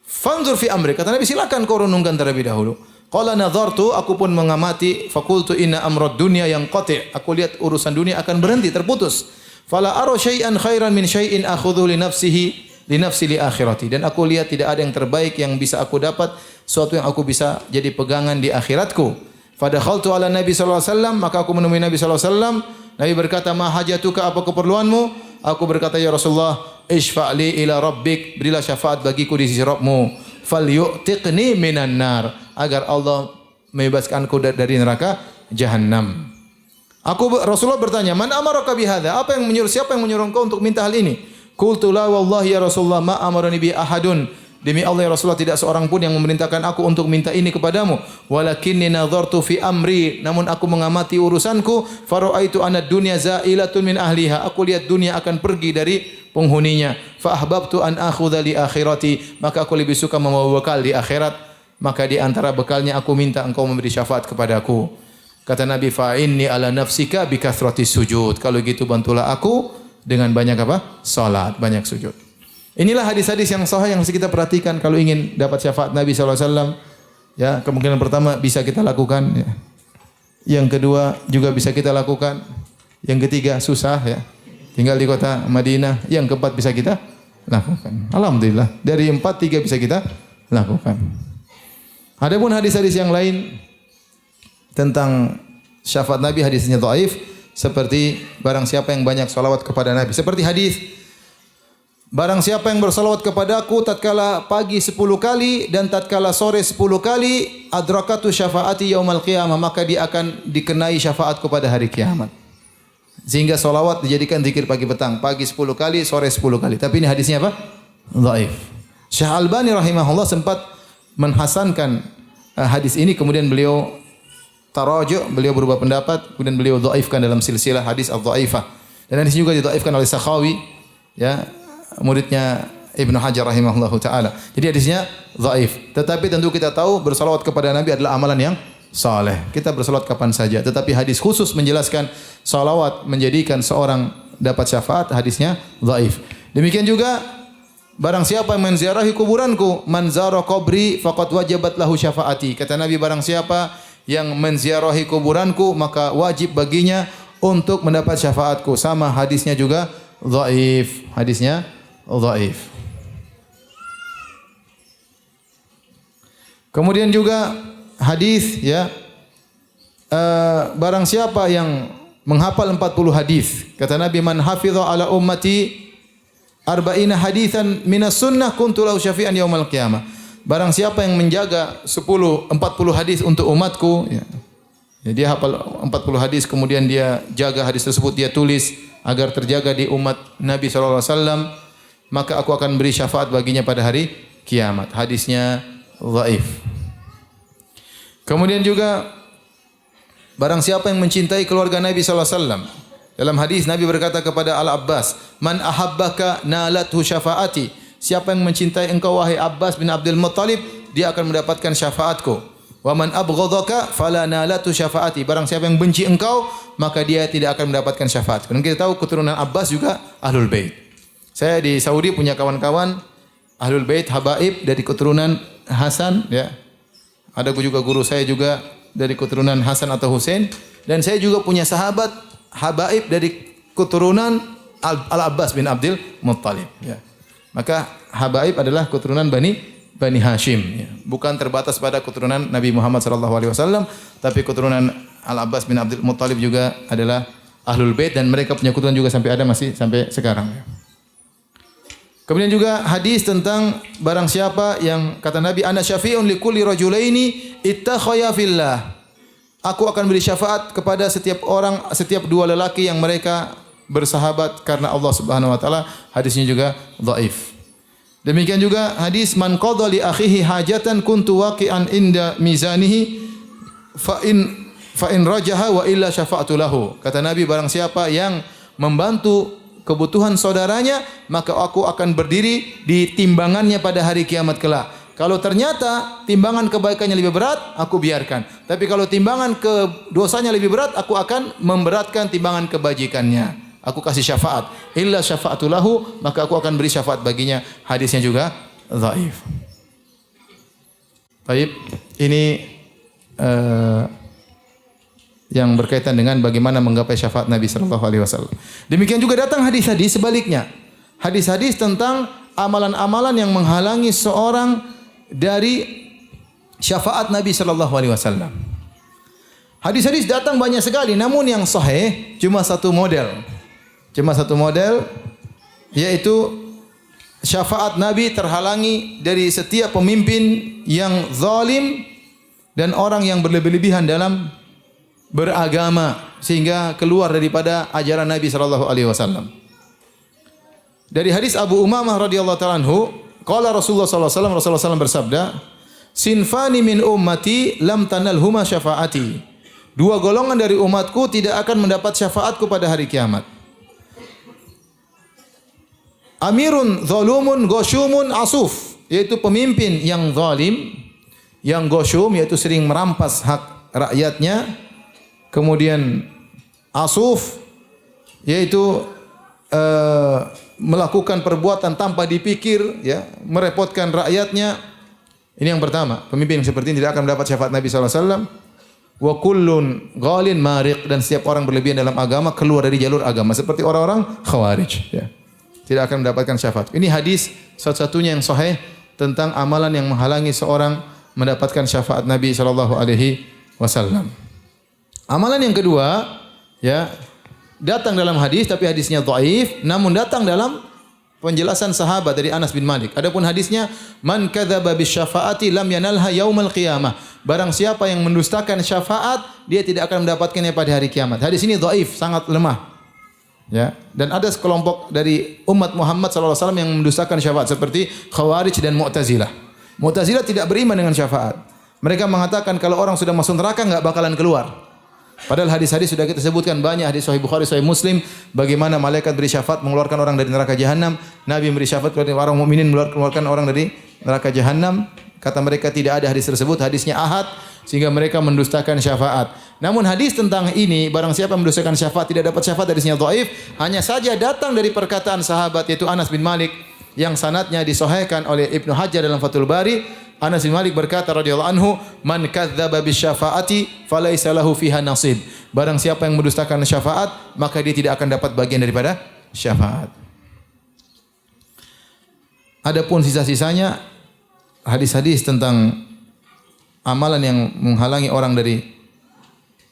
Fanzur fi amri. Kata Nabi, silakan kau renungkan terlebih dahulu. Qala nadhartu, aku pun mengamati, faqultu inna amrad dunya yang qati'. Aku lihat urusan dunia akan berhenti, terputus. Fala ara syai'an khairan min syai'in akhudhu li nafsi li akhirati. Dan aku lihat tidak ada yang terbaik yang bisa aku dapat, suatu yang aku bisa jadi pegangan di akhiratku. Fadakhaltu ala Nabi sallallahu alaihi wasallam, maka aku menemui Nabi sallallahu alaihi wasallam. Nabi berkata, ma hajatuka, apa keperluanmu? Aku berkata, ya Rasulullah, ishfa'li ila rabbik, berilah syafaat bagiku di sisi Rabbmu. Falyu'tiqni minan nar, agar Allah membebaskanku dari neraka Jahannam. Rasulullah bertanya, man amaraka bihadza? Siapa yang menyuruh engkau untuk minta hal ini? Qultu la wallahi ya Rasulullah ma amarani bi ahadun. Demi Allah ya Rasulullah, tidak seorang pun yang memerintahkan aku untuk minta ini kepadamu. Walakinni nadhartu fi amri, namun aku mengamati urusanku. Fara'aitu anad dunya za'ilatun min ahliha. Aku lihat dunia akan pergi dari penghuninya. Fa ahbabtu an akhudha li akhirati, maka aku lebih suka membawa bekal di akhirat. Maka di antara bekalnya aku minta engkau memberi syafaat kepadaku. Kata Nabi, fa inni ala nafsika bi kathrati sujud. Kalau gitu bantulah aku dengan banyak apa? Salat, banyak sujud. Inilah hadis-hadis yang sahih yang harus kita perhatikan kalau ingin dapat syafaat Nabi SAW. Ya, kemungkinan pertama bisa kita lakukan. Ya. Yang kedua juga bisa kita lakukan. Yang ketiga susah, ya. Tinggal di kota Madinah. Yang keempat bisa kita lakukan. Alhamdulillah. Dari 4, 3 bisa kita lakukan. Adapun hadis-hadis yang lain tentang syafaat Nabi, hadisnya dhaif. Seperti barang siapa yang banyak salawat kepada Nabi. Seperti hadis Barang siapa yang bersalawat kepadaku tatkala pagi 10 kali dan tatkala sore 10 kali, adrakatu syafaati yaumal qiyamah, maka dia akan dikenai syafaatku pada hari kiamat. Sehingga salawat dijadikan zikir pagi petang, pagi 10 kali, sore 10 kali. Tapi ini hadisnya apa? Dhaif. Syekh Albani rahimahullah sempat menhasankan hadis ini, kemudian beliau tarajuk, beliau berubah pendapat, kemudian beliau dhaifkan dalam silsilah hadis al-dhaifah. Dan hadis juga didhaifkan oleh Sakhawi, ya, muridnya Ibnu Hajar rahimahullahu taala. Jadi hadisnya dhaif. Tetapi tentu kita tahu bersalawat kepada Nabi adalah amalan yang saleh. Kita bersalawat kapan saja. Tetapi hadis khusus menjelaskan salawat menjadikan seorang dapat syafaat, hadisnya dhaif. Demikian juga barang siapa yang menziarahi kuburanku, man zara qabri faqad wajabat lahu syafaati. Kata Nabi, barang siapa yang menziarahi kuburanku maka wajib baginya untuk mendapat syafaatku. Sama hadisnya juga dhaif. Hadisnya dhaif. Kemudian juga hadis, ya, barang siapa yang menghafal 40 hadis, kata Nabi, man hafidha ala ummati arba'ina haditsan minas sunnah kuntu lahu syafi'an yaumal qiyamah. Barang siapa yang menjaga 40 hadis untuk umatku, ya, ya, dia hafal 40 hadis, kemudian dia jaga hadis tersebut, dia tulis agar terjaga di umat Nabi sallallahu alaihi wasallam, maka aku akan beri syafaat baginya pada hari kiamat. Hadisnya dhaif. Kemudian juga barang siapa yang mencintai keluarga Nabi sallallahu alaihi wasallam, dalam hadis Nabi berkata kepada Al-Abbas, "Man ahabbaka nalathu syafaati." Siapa yang mencintai engkau wahai Abbas bin Abdul Muttalib, dia akan mendapatkan syafaatku. Wa man abghadaka fala nalathu syafaati. Barang siapa yang benci engkau, maka dia tidak akan mendapatkan syafaatku. Dan kita tahu keturunan Abbas juga Ahlul Bait. Saya di Saudi punya kawan-kawan Ahlul Bait, habaib dari keturunan Hasan, ya. Ada juga guru saya juga dari keturunan Hasan atau Husain, dan saya juga punya sahabat habaib dari keturunan Al-Abbas bin Abdul Muttalib, ya. Maka habaib adalah keturunan Bani Hashim, ya. Bukan terbatas pada keturunan Nabi Muhammad sallallahu alaihi wasallam, tapi keturunan Al-Abbas bin Abdul Muttalib juga adalah Ahlul Bait, dan mereka punya keturunan juga sampai ada, masih sampai sekarang, ya. Kemudian juga hadis tentang barang siapa yang kata Nabi, ana syafi'un likulli rajulaini ittakhaya fillah. Aku akan beri syafaat kepada setiap orang, setiap dua lelaki yang mereka bersahabat karena Allah Subhanahu wa taala. Hadisnya juga dhaif. Demikian juga hadis man qadha li akhihi hajatan kuntu waqi'an inda mizanihi fa in rajaha wa illa syafa'tu lahu. Kata Nabi, barang siapa yang membantu kebutuhan saudaranya, maka aku akan berdiri di timbangannya pada hari kiamat kelak. Kalau ternyata timbangan kebaikannya lebih berat, aku biarkan. Tapi kalau timbangan dosanya lebih berat, aku akan memberatkan timbangan kebajikannya. Aku kasih syafaat. Illa syafa'tu lahu, maka aku akan beri syafaat baginya. Hadisnya juga dhaif. Baik, ini yang berkaitan dengan bagaimana menggapai syafaat Nabi sallallahu alaihi wasallam. Demikian juga datang hadis-hadis sebaliknya. Hadis-hadis tentang amalan-amalan yang menghalangi seorang dari syafaat Nabi sallallahu alaihi wasallam. Hadis-hadis datang banyak sekali, namun yang sahih cuma satu model. Cuma satu model, yaitu syafaat Nabi terhalangi dari setiap pemimpin yang zalim dan orang yang berlebih-lebihan dalam beragama sehingga keluar daripada ajaran Nabi sallallahu alaihi wasallam. Dari hadis Abu Umamah radhiyallahu ta'ala anhu, qala Rasulullah sallallahu alaihi wasallam, Rasulullah SAW bersabda, "Sinfani min ummati lam tanalhuma syafaati." Dua golongan dari umatku tidak akan mendapat syafaatku pada hari kiamat. Amirun zalumun ghasyumun asuf, yaitu pemimpin yang zalim, yang ghasyum, yaitu sering merampas hak rakyatnya. Kemudian asuf, yaitu melakukan perbuatan tanpa dipikir, ya, merepotkan rakyatnya. Ini yang pertama, pemimpin seperti ini tidak akan mendapat syafaat Nabi sallallahu alaihi wasallam. Wa kullun ghalin mariq, dan setiap orang berlebihan dalam agama keluar dari jalur agama seperti orang-orang khawarij, ya. Tidak akan mendapatkan syafaat. Ini hadis satu-satunya yang sahih tentang amalan yang menghalangi seorang mendapatkan syafaat Nabi sallallahu alaihi wasallam. Amalan yang kedua, ya, datang dalam hadis tapi hadisnya dhaif, namun datang dalam penjelasan sahabat dari Anas bin Malik. Adapun hadisnya, man kadzaba bisyafaati lam yanalha yaumal qiyamah. Barang siapa yang mendustakan syafaat, dia tidak akan mendapatkannya pada hari kiamat. Hadis ini dhaif, sangat lemah. Ya, dan ada sekelompok dari umat Muhammad sallallahu alaihi wasallam yang mendustakan syafaat seperti Khawarij dan Mu'tazilah. Mu'tazilah tidak beriman dengan syafaat. Mereka mengatakan kalau orang sudah masuk neraka enggak bakalan keluar. Padahal hadis-hadis sudah kita sebutkan banyak, hadis Sahih Bukhari, Sahih Muslim, bagaimana malaikat beri syafaat mengeluarkan orang dari neraka jahanam, Nabi beri syafaat kepada orang mukminin mengeluarkan orang dari neraka jahanam. Kata mereka tidak ada hadis tersebut, hadisnya ahad, sehingga mereka mendustakan syafaat. Namun hadis tentang ini, barang siapa mendustakan syafaat tidak dapat syafaat, hadisnya dhaif, hanya saja datang dari perkataan sahabat yaitu Anas bin Malik yang sanadnya disahihkan oleh Ibnu Hajar dalam Fathul Bari. Anas bin Malik berkata radhiyallahu anhu, "Man kadzdzaba bisyafaati falaisa lahu fiha nasib." Barang siapa yang mendustakan syafaat, maka dia tidak akan dapat bagian daripada syafaat. Adapun sisa-sisanya hadis-hadis tentang amalan yang menghalangi orang dari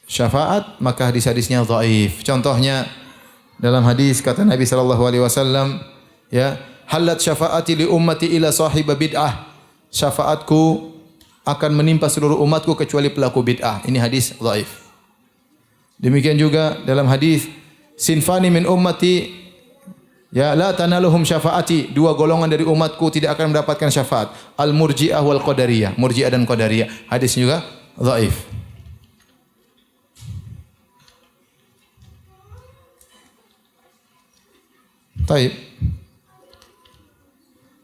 syafaat, maka hadis-hadisnya dhaif. Contohnya dalam hadis kata Nabi sallallahu alaihi wasallam, ya, halat syafaati li ummati ila sahibi bid'ah. Syafaatku akan menimpa seluruh umatku kecuali pelaku bid'ah. Ini hadis dhaif. Demikian juga dalam hadis sinfani min ummati ya la tanaluhum syafaati, dua golongan dari umatku tidak akan mendapatkan syafaat. Al-murji'ah wal qadariyah, murji'ah dan qadariyah. Hadis juga dhaif. Baik.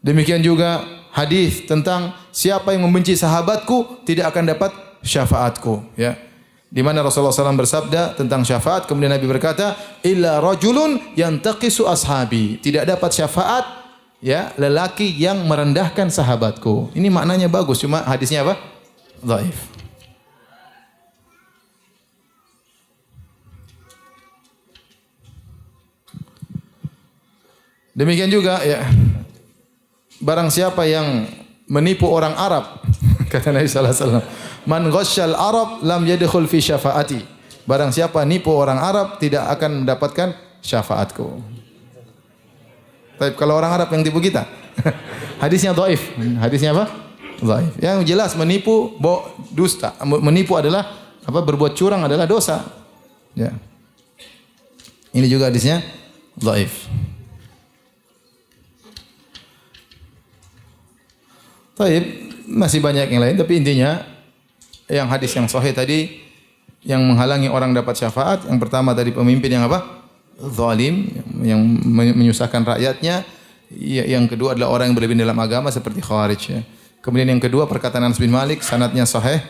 Demikian juga hadis tentang siapa yang membenci sahabatku tidak akan dapat syafaatku, ya. Di mana Rasulullah SAW bersabda tentang syafaat, kemudian Nabi berkata, illa rajulun yantaqisu ashabi, tidak dapat syafaat, ya, lelaki yang merendahkan sahabatku. Ini maknanya bagus, cuma hadisnya apa? Dhaif. Demikian juga, ya, barang siapa yang menipu orang Arab, kata Nabi sallallahu alaihi wasallam, man ghasyal Arab lam yadkhul fi syafaati. Barang siapa nipu orang Arab tidak akan mendapatkan syafaatku. Tapi kalau orang Arab yang tipu kita, hadisnya dhaif. Hadisnya apa? Dhaif. Yang jelas menipu dusta. Menipu adalah apa? Berbuat curang adalah dosa. Ya. Ini juga hadisnya dhaif. Baik, masih banyak yang lain, tapi intinya yang hadis yang sahih tadi yang menghalangi orang dapat syafaat, yang pertama tadi pemimpin yang apa? Zalim, yang menyusahkan rakyatnya. Yang kedua adalah orang yang berlebihan dalam agama seperti Khawarij, ya. Kemudian yang kedua perkataan Anas bin Malik, sanadnya sahih,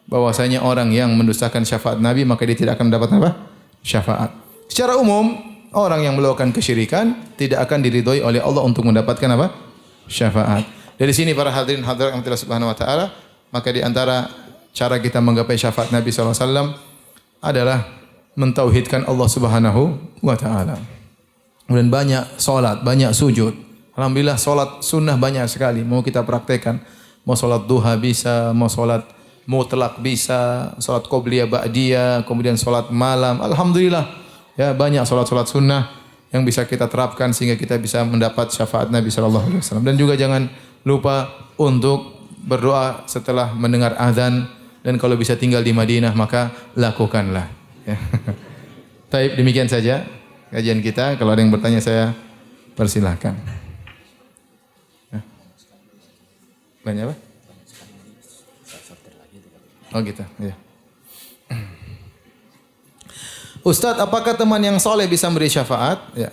bahwasanya orang yang mendustakan syafaat Nabi maka dia tidak akan mendapat apa? Syafaat. Secara umum, orang yang melakukan kesyirikan tidak akan diridhoi oleh Allah untuk mendapatkan apa? Syafaat. Dari sini para hadirin hadirat yang Allah Subhanahu wa taala, maka di antara cara kita menggapai syafaat Nabi sallallahu alaihi wasallam adalah mentauhidkan Allah Subhanahu wa taala. Kemudian banyak salat, banyak sujud. Alhamdulillah salat sunnah banyak sekali mau kita praktekkan. Mau salat duha bisa, mau salat mutlak bisa, salat qobliyah ba'diyah, kemudian salat malam. Alhamdulillah, ya, banyak salat-salat sunnah yang bisa kita terapkan sehingga kita bisa mendapat syafaat Nabi sallallahu alaihi wasallam. Dan juga jangan lupa untuk berdoa setelah mendengar azan, dan kalau bisa tinggal di Madinah maka lakukanlah. Ya. Baik, demikian saja kajian kita. Kalau ada yang bertanya saya persilahkan. Ya. Banyak apa? Oh gitu. Ya. Ustadz, apakah teman yang soleh bisa memberi syafaat? Ya.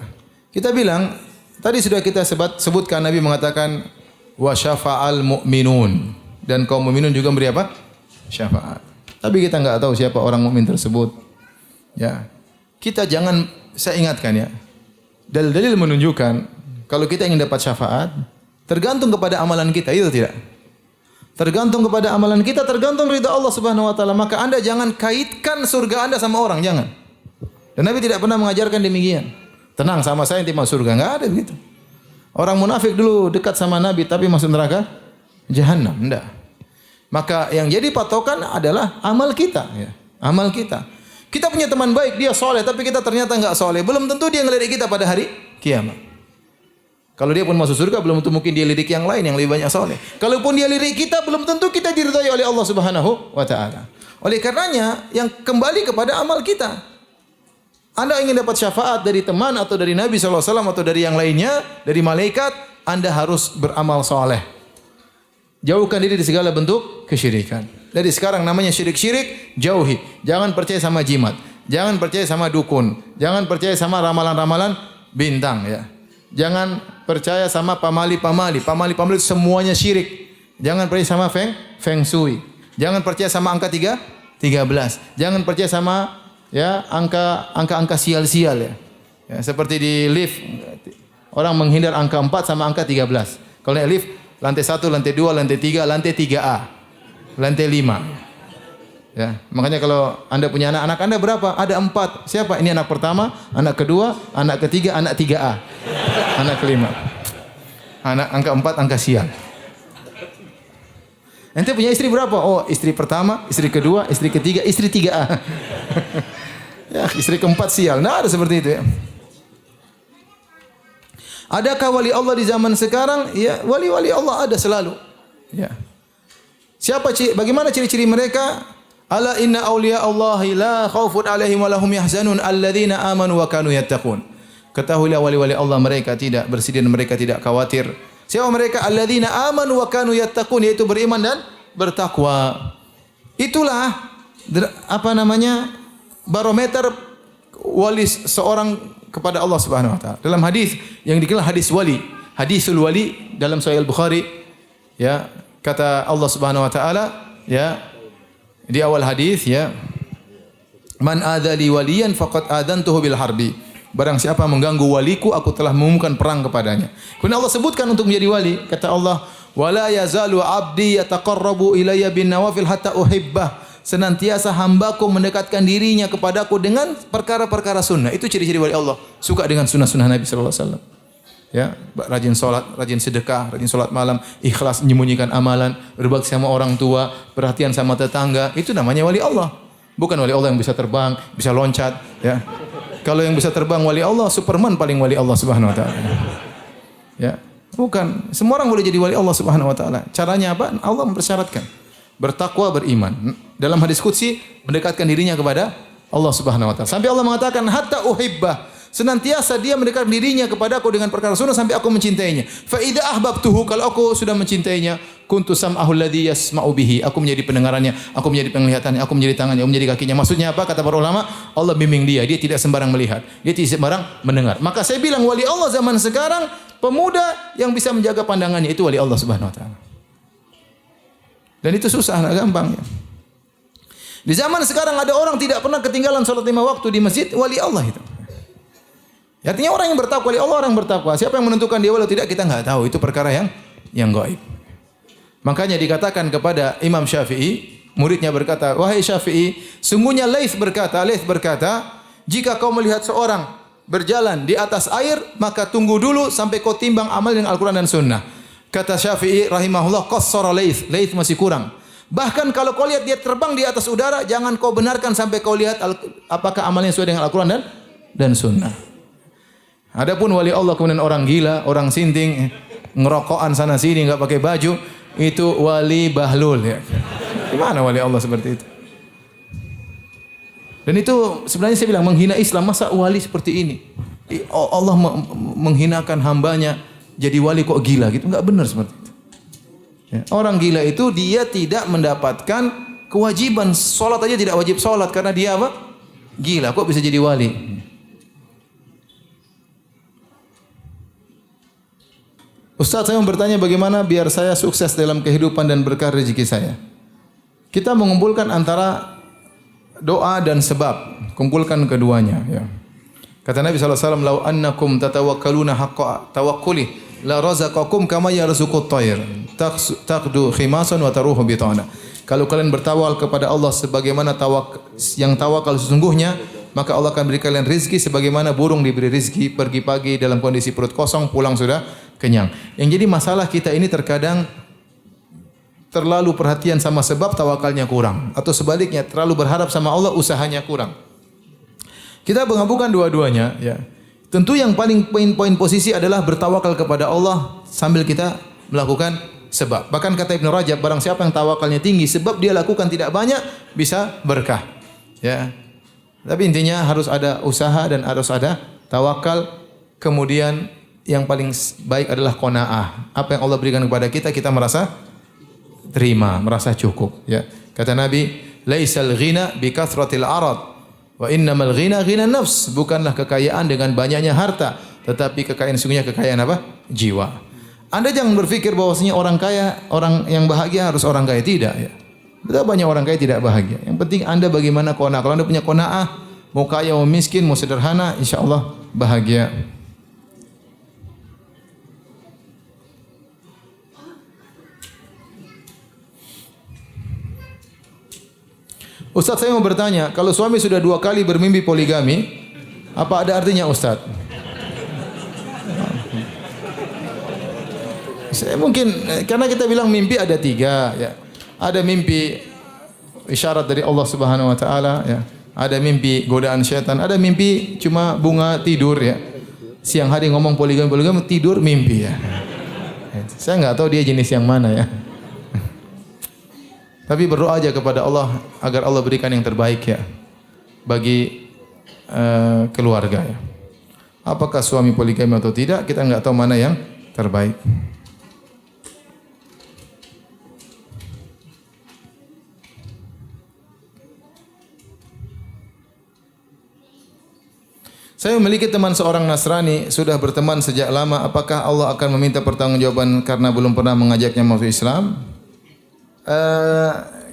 Kita bilang, tadi sudah kita sebutkan Nabi mengatakan wa syafa'al mu'minun, dan kaum mukminun juga memberi apa? Syafaat. Tapi kita enggak tahu siapa orang mukmin tersebut. Ya. Kita jangan, saya ingatkan ya, dalil-dalil menunjukkan kalau kita ingin dapat syafaat tergantung kepada amalan kita, itu tidak? Tergantung kepada amalan kita, tergantung ridha Allah Subhanahu wa taala. Maka Anda jangan kaitkan surga Anda sama orang, jangan. Dan Nabi tidak pernah mengajarkan demikian. Tenang, sama saya nanti masuk surga, enggak ada begitu. Orang munafik dulu dekat sama Nabi tapi masuk neraka jahanam, enggak. Maka yang jadi patokan adalah amal kita, ya. Amal kita. Kita punya teman baik, dia soleh tapi kita ternyata enggak soleh, belum tentu dia ngelirik kita pada hari kiamat. Kalau dia pun masuk surga, belum tentu mungkin dia lirik yang lain yang lebih banyak soleh. Kalaupun dia lirik kita, belum tentu kita diridhai oleh Allah Subhanahu wa taala. Oleh karenanya, yang kembali kepada amal kita. Anda ingin dapat syafaat dari teman atau dari Nabi SAW atau dari yang lainnya, dari malaikat, Anda harus beramal soleh. Jauhkan diri dari segala bentuk kesyirikan. Dari sekarang namanya syirik-syirik, jauhi. Jangan percaya sama jimat. Jangan percaya sama dukun. Jangan percaya sama ramalan-ramalan bintang, ya. Jangan percaya sama pamali-pamali. Pamali-pamali itu semuanya syirik. Jangan percaya sama feng shui. Jangan percaya sama angka 13. Jangan percaya sama ya angka sial-sial, ya. Ya, seperti di lift, orang menghindar angka 4 sama angka 13. Kalau naik lift, lantai 1, lantai 2, lantai 3, lantai 3A. Lantai 5. Ya, makanya kalau Anda punya anak Anda berapa? Ada 4. Siapa? Ini anak pertama, anak kedua, anak ketiga, anak 3A. Anak kelima. Anak angka 4 angka sial. Ente punya istri berapa? Oh, istri pertama, istri kedua, istri ketiga, istri 3A. Ya, istri keempat sial. Nah, ada seperti itu, ya. Adakah wali Allah di zaman sekarang? Ya, wali-wali Allah ada selalu. Ya. Bagaimana ciri-ciri mereka? Ala inna awliya Allahi la khaufun alaihim wa lahum yahzanun alladzina amanu wa kanu yattaqun. Ketahuilah wali-wali Allah mereka tidak bersedih dan mereka tidak khawatir. Siapa mereka? Alladzina amanu wa kanu yattaqun, yaitu beriman dan bertakwa. Itulah barometer wali seorang kepada Allah Subhanahu wa taala. Dalam hadis yang dikenal hadis wali, hadisul wali dalam Sahih Al-Bukhari, ya, kata Allah Subhanahu wa taala, ya, di awal hadis, ya, man adzali waliyan faqad adantuhu bil harbi. Barang siapa mengganggu waliku, aku telah mengumumkan perang kepadanya. Kemudian Allah sebutkan untuk menjadi wali, kata Allah, wala yazalu abdi yataqarrabu ilayya bin nawafil hatta uhibbah. Senantiasa hambaku mendekatkan dirinya kepadaku dengan perkara-perkara sunnah. Itu ciri-ciri wali Allah, suka dengan sunnah-sunnah Nabi sallallahu alaihi wasallam. Ya, rajin salat, rajin sedekah, rajin salat malam, ikhlas menyembunyikan amalan, berbakti sama orang tua, perhatian sama tetangga. Itu namanya wali Allah. Bukan wali Allah yang bisa terbang, bisa loncat, ya. Kalau yang bisa terbang wali Allah, Superman paling wali Allah Subhanahu wa taala. Ya, bukan. Semua orang boleh jadi wali Allah Subhanahu wa taala. Caranya apa? Allah mempersyaratkan. Bertakwa, beriman. Dalam hadis qudsi, mendekatkan dirinya kepada Allah Subhanahu wa taala. Sampai Allah mengatakan hatta uhibbah. Senantiasa dia mendekatkan dirinya kepadaku dengan perkara sunnah sampai aku mencintainya. Fa idza ahbabtuhu, kalau aku sudah mencintainya, kuntu sam'ahu alladhi yasma'u bihi. Aku menjadi pendengarannya, aku menjadi penglihatannya, aku menjadi tangannya, aku menjadi kakinya. Maksudnya apa? Kata para ulama, Allah bimbing dia tidak sembarang melihat, dia tidak sembarang mendengar. Maka saya bilang wali Allah zaman sekarang, pemuda yang bisa menjaga pandangannya, itu wali Allah Subhanahu wa taala. Dan itu susah, enggak gampang, ya. Di zaman sekarang ada orang tidak pernah ketinggalan salat 5 waktu di masjid, wali Allah itu. Artinya orang yang bertakwa, wali Allah orang yang bertakwa. Siapa yang menentukan dia wali atau tidak kita enggak tahu, itu perkara yang gaib. Makanya dikatakan kepada Imam Syafi'i, muridnya berkata, "Wahai Syafi'i, sungguhnya Laits berkata, jika kau melihat seorang berjalan di atas air, maka tunggu dulu sampai kau timbang amal dengan Al-Qur'an dan Sunnah." Kata Syafi'i rahimahullah, qassara Laits masih kurang. Bahkan kalau kau lihat dia terbang di atas udara, jangan kau benarkan sampai kau lihat apakah amalnya sesuai dengan Al-Qur'an dan Sunnah. Adapun wali Allah kemudian orang gila, orang sinting, ngerokokan sana sini enggak pakai baju, itu wali bahlul, ya. Gimana wali Allah seperti itu? Dan itu sebenarnya saya bilang menghina Islam. Masa wali seperti ini? Allah menghinakan hambanya jadi wali kok gila gitu? Enggak benar seperti itu. Ya. Orang gila itu dia tidak mendapatkan kewajiban salat aja tidak wajib salat karena dia apa? Gila. Kok bisa jadi wali? Ustaz, saya mau bertanya bagaimana biar saya sukses dalam kehidupan dan berkah rezeki saya. Kita mengumpulkan antara doa dan sebab, kumpulkan keduanya, ya. Kata Nabi SAW, "Lau annakum tatawakkaluna haqqa tawakkuli la razaqakum kama yarzuqut tayr taqdu khimasan wa taruhu bitana." Kalau kalian bertawakal kepada Allah sebagaimana yang tawakal sesungguhnya, maka Allah akan beri kalian rezeki sebagaimana burung diberi rezeki, pergi pagi dalam kondisi perut kosong, pulang sudah kenyang. Yang jadi masalah kita ini terkadang terlalu perhatian sama sebab, tawakalnya kurang, atau sebaliknya terlalu berharap sama Allah, usahanya kurang. Kita menggabungkan dua-duanya, ya. Tentu yang paling poin posisi adalah bertawakal kepada Allah sambil kita melakukan sebab. Bahkan kata Ibnu Rajab, barang siapa yang tawakalnya tinggi, sebab dia lakukan tidak banyak, bisa berkah. Ya. Tapi intinya harus ada usaha dan harus ada tawakal. Kemudian yang paling baik adalah qanaah. Apa yang Allah berikan kepada kita, kita merasa terima, merasa cukup. Ya. Kata Nabi, laisal ghina bi kathratil arad. Wa innamal ghina ghina nafs, bukanlah kekayaan dengan banyaknya harta, tetapi kekayaan sungguhnya kekayaan apa? Jiwa. Anda jangan berpikir bahwasanya orang kaya, orang yang bahagia harus orang kaya, tidak ya. Betapa banyak orang kaya tidak bahagia. Yang penting Anda bagaimana qanaah. Kalau Anda punya qanaah, mau kaya mau miskin, mau sederhana, insyaallah bahagia. Ustaz, saya mau bertanya, kalau suami sudah 2 kali bermimpi poligami, apa ada artinya Ustaz? Saya mungkin, karena kita bilang mimpi ada 3 ya. Ada mimpi isyarat dari Allah Subhanahu wa taala ya. Ada mimpi godaan syaitan, ada mimpi cuma bunga tidur ya. Siang hari ngomong poligami, tidur mimpi ya. Saya enggak tahu dia jenis yang mana ya. Tapi berdoa aja kepada Allah agar Allah berikan yang terbaik ya bagi keluarga ya. Apakah suami poligami atau tidak, kita enggak tahu mana yang terbaik. Saya memiliki teman seorang Nasrani, sudah berteman sejak lama. Apakah Allah akan meminta pertanggungjawaban karena belum pernah mengajaknya masuk Islam?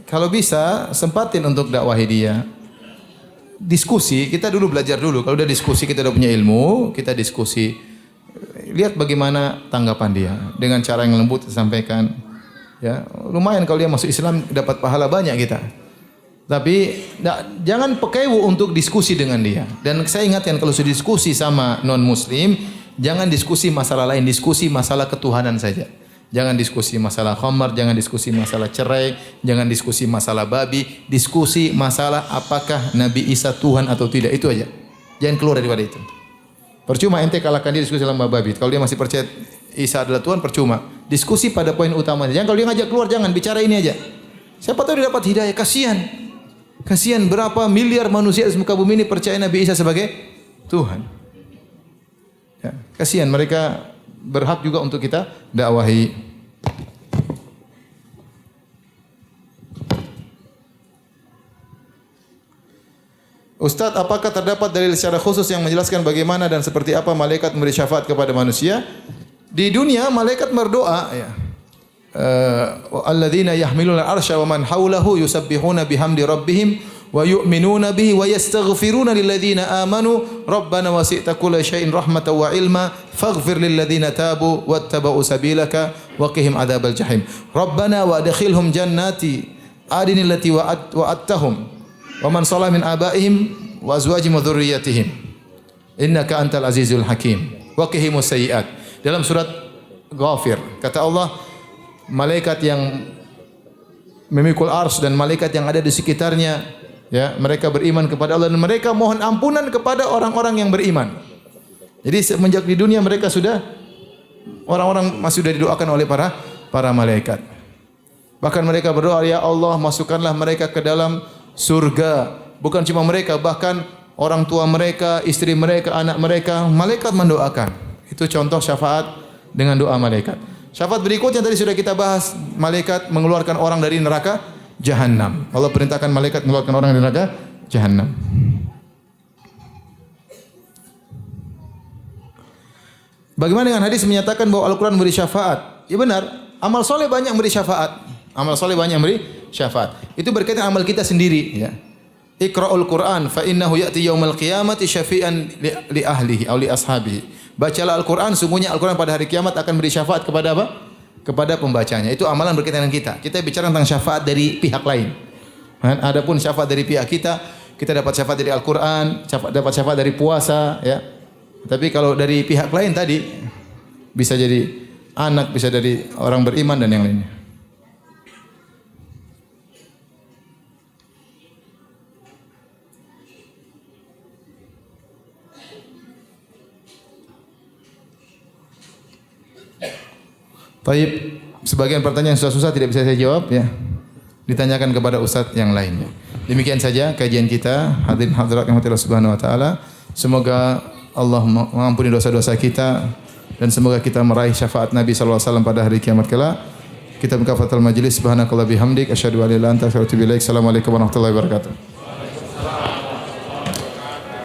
Kalau bisa sempatin untuk dakwahi dia. Diskusi, kita dulu belajar dulu. Kalau udah diskusi, kita udah punya ilmu, kita diskusi. Lihat bagaimana tanggapan dia dengan cara yang lembut disampaikan. Ya, lumayan kalau dia masuk Islam dapat pahala banyak kita. Tapi jangan pekewu untuk diskusi dengan dia. Dan saya ingatkan kalau sudah diskusi sama non muslim, jangan diskusi masalah lain, diskusi masalah ketuhanan saja. Jangan diskusi masalah khamar, jangan diskusi masalah cerai, jangan diskusi masalah babi, diskusi masalah apakah Nabi Isa Tuhan atau tidak, itu aja. Jangan keluar daripada itu. Percuma ente kalahkan dia diskusi sama babi. Kalau dia masih percaya Isa adalah Tuhan, percuma. Diskusi pada poin utamanya. Jangan kalau dia ngajak keluar, jangan bicara ini aja. Siapa tahu dia dapat hidayah, kasihan. Kasihan berapa miliar manusia di muka bumi ini percaya Nabi Isa sebagai Tuhan. Ya, kasihan mereka. Berhak juga untuk kita dakwahi. Ustaz, apakah terdapat dalil secara khusus yang menjelaskan bagaimana dan seperti apa malaikat memberi syafaat kepada manusia? Di dunia malaikat berdoa ya. Alladzina yahmiluna al-arsya wa man haulahu yusabbihuna bihamdi rabbihim wa yu'minuna bihi wa yastaghfiruna lilladzina amanu rabbana wasi'ta kulla syai'in rahmatan wa ilma faghfir lilladzina tabu wattaba'u sabilaka wa qihim adzabal jahim rabbana wa adkhilhum jannati adnil lati wa'adtahum wa man salaha min abaihim wa azwajihim wa dhurriyyatihim innaka antal azizul hakim wa qihimus sayyi'at. Dalam surat Ghafir kata Allah, malaikat yang memikul ars dan malaikat yang ada di sekitarnya ya, mereka beriman kepada Allah dan mereka mohon ampunan kepada orang-orang yang beriman. Jadi semenjak di dunia mereka sudah orang-orang masih sudah didoakan oleh para malaikat. Bahkan mereka berdoa, ya Allah masukkanlah mereka ke dalam surga. Bukan cuma mereka, bahkan orang tua mereka, istri mereka, anak mereka, malaikat mendoakan. Itu contoh syafaat dengan doa malaikat. Syafaat berikutnya tadi sudah kita bahas, malaikat mengeluarkan orang dari neraka Jahannam. Allah perintahkan malaikat mengeluarkan orang dari neraka Jahannam. Bagaimana dengan hadis menyatakan bahwa Al-Quran memberi syafaat? Ya benar, amal soleh banyak memberi syafaat. Amal soleh banyak memberi syafaat. Itu berkaitan amal kita sendiri. Ya. Iqra'ul Quran fa innahu ya'ti yaumal qiyamati syafi'an li ahlihi aw li ashabihi. Bacalah Al-Quran, sungguhnya Al-Quran pada hari kiamat akan beri syafaat kepada apa? Kepada pembacanya. Itu amalan berkaitan dengan kita. Kita bicara tentang syafaat dari pihak lain. Adapun syafaat dari pihak kita dapat syafaat dari Al-Quran, dapat syafaat dari puasa, ya. Tapi kalau dari pihak lain tadi bisa jadi anak, bisa dari orang beriman dan yang lainnya. Taib, sebagian pertanyaan yang susah-susah tidak bisa saya jawab ya. Ditanyakan kepada ustaz yang lainnya. Demikian saja kajian kita. Hadirin hadirat yang Allah Subhanahu wa taala. Semoga Allah mengampuni dosa-dosa kita dan semoga kita meraih syafaat Nabi sallallahu alaihi wasallam pada hari kiamat kelak. Kita berkafatul majlis subhanakallah bihamdik asyhadu an la ilaha illa anta astaghfiruka wa atubu ilaik. Assalamualaikum warahmatullahi wabarakatuh.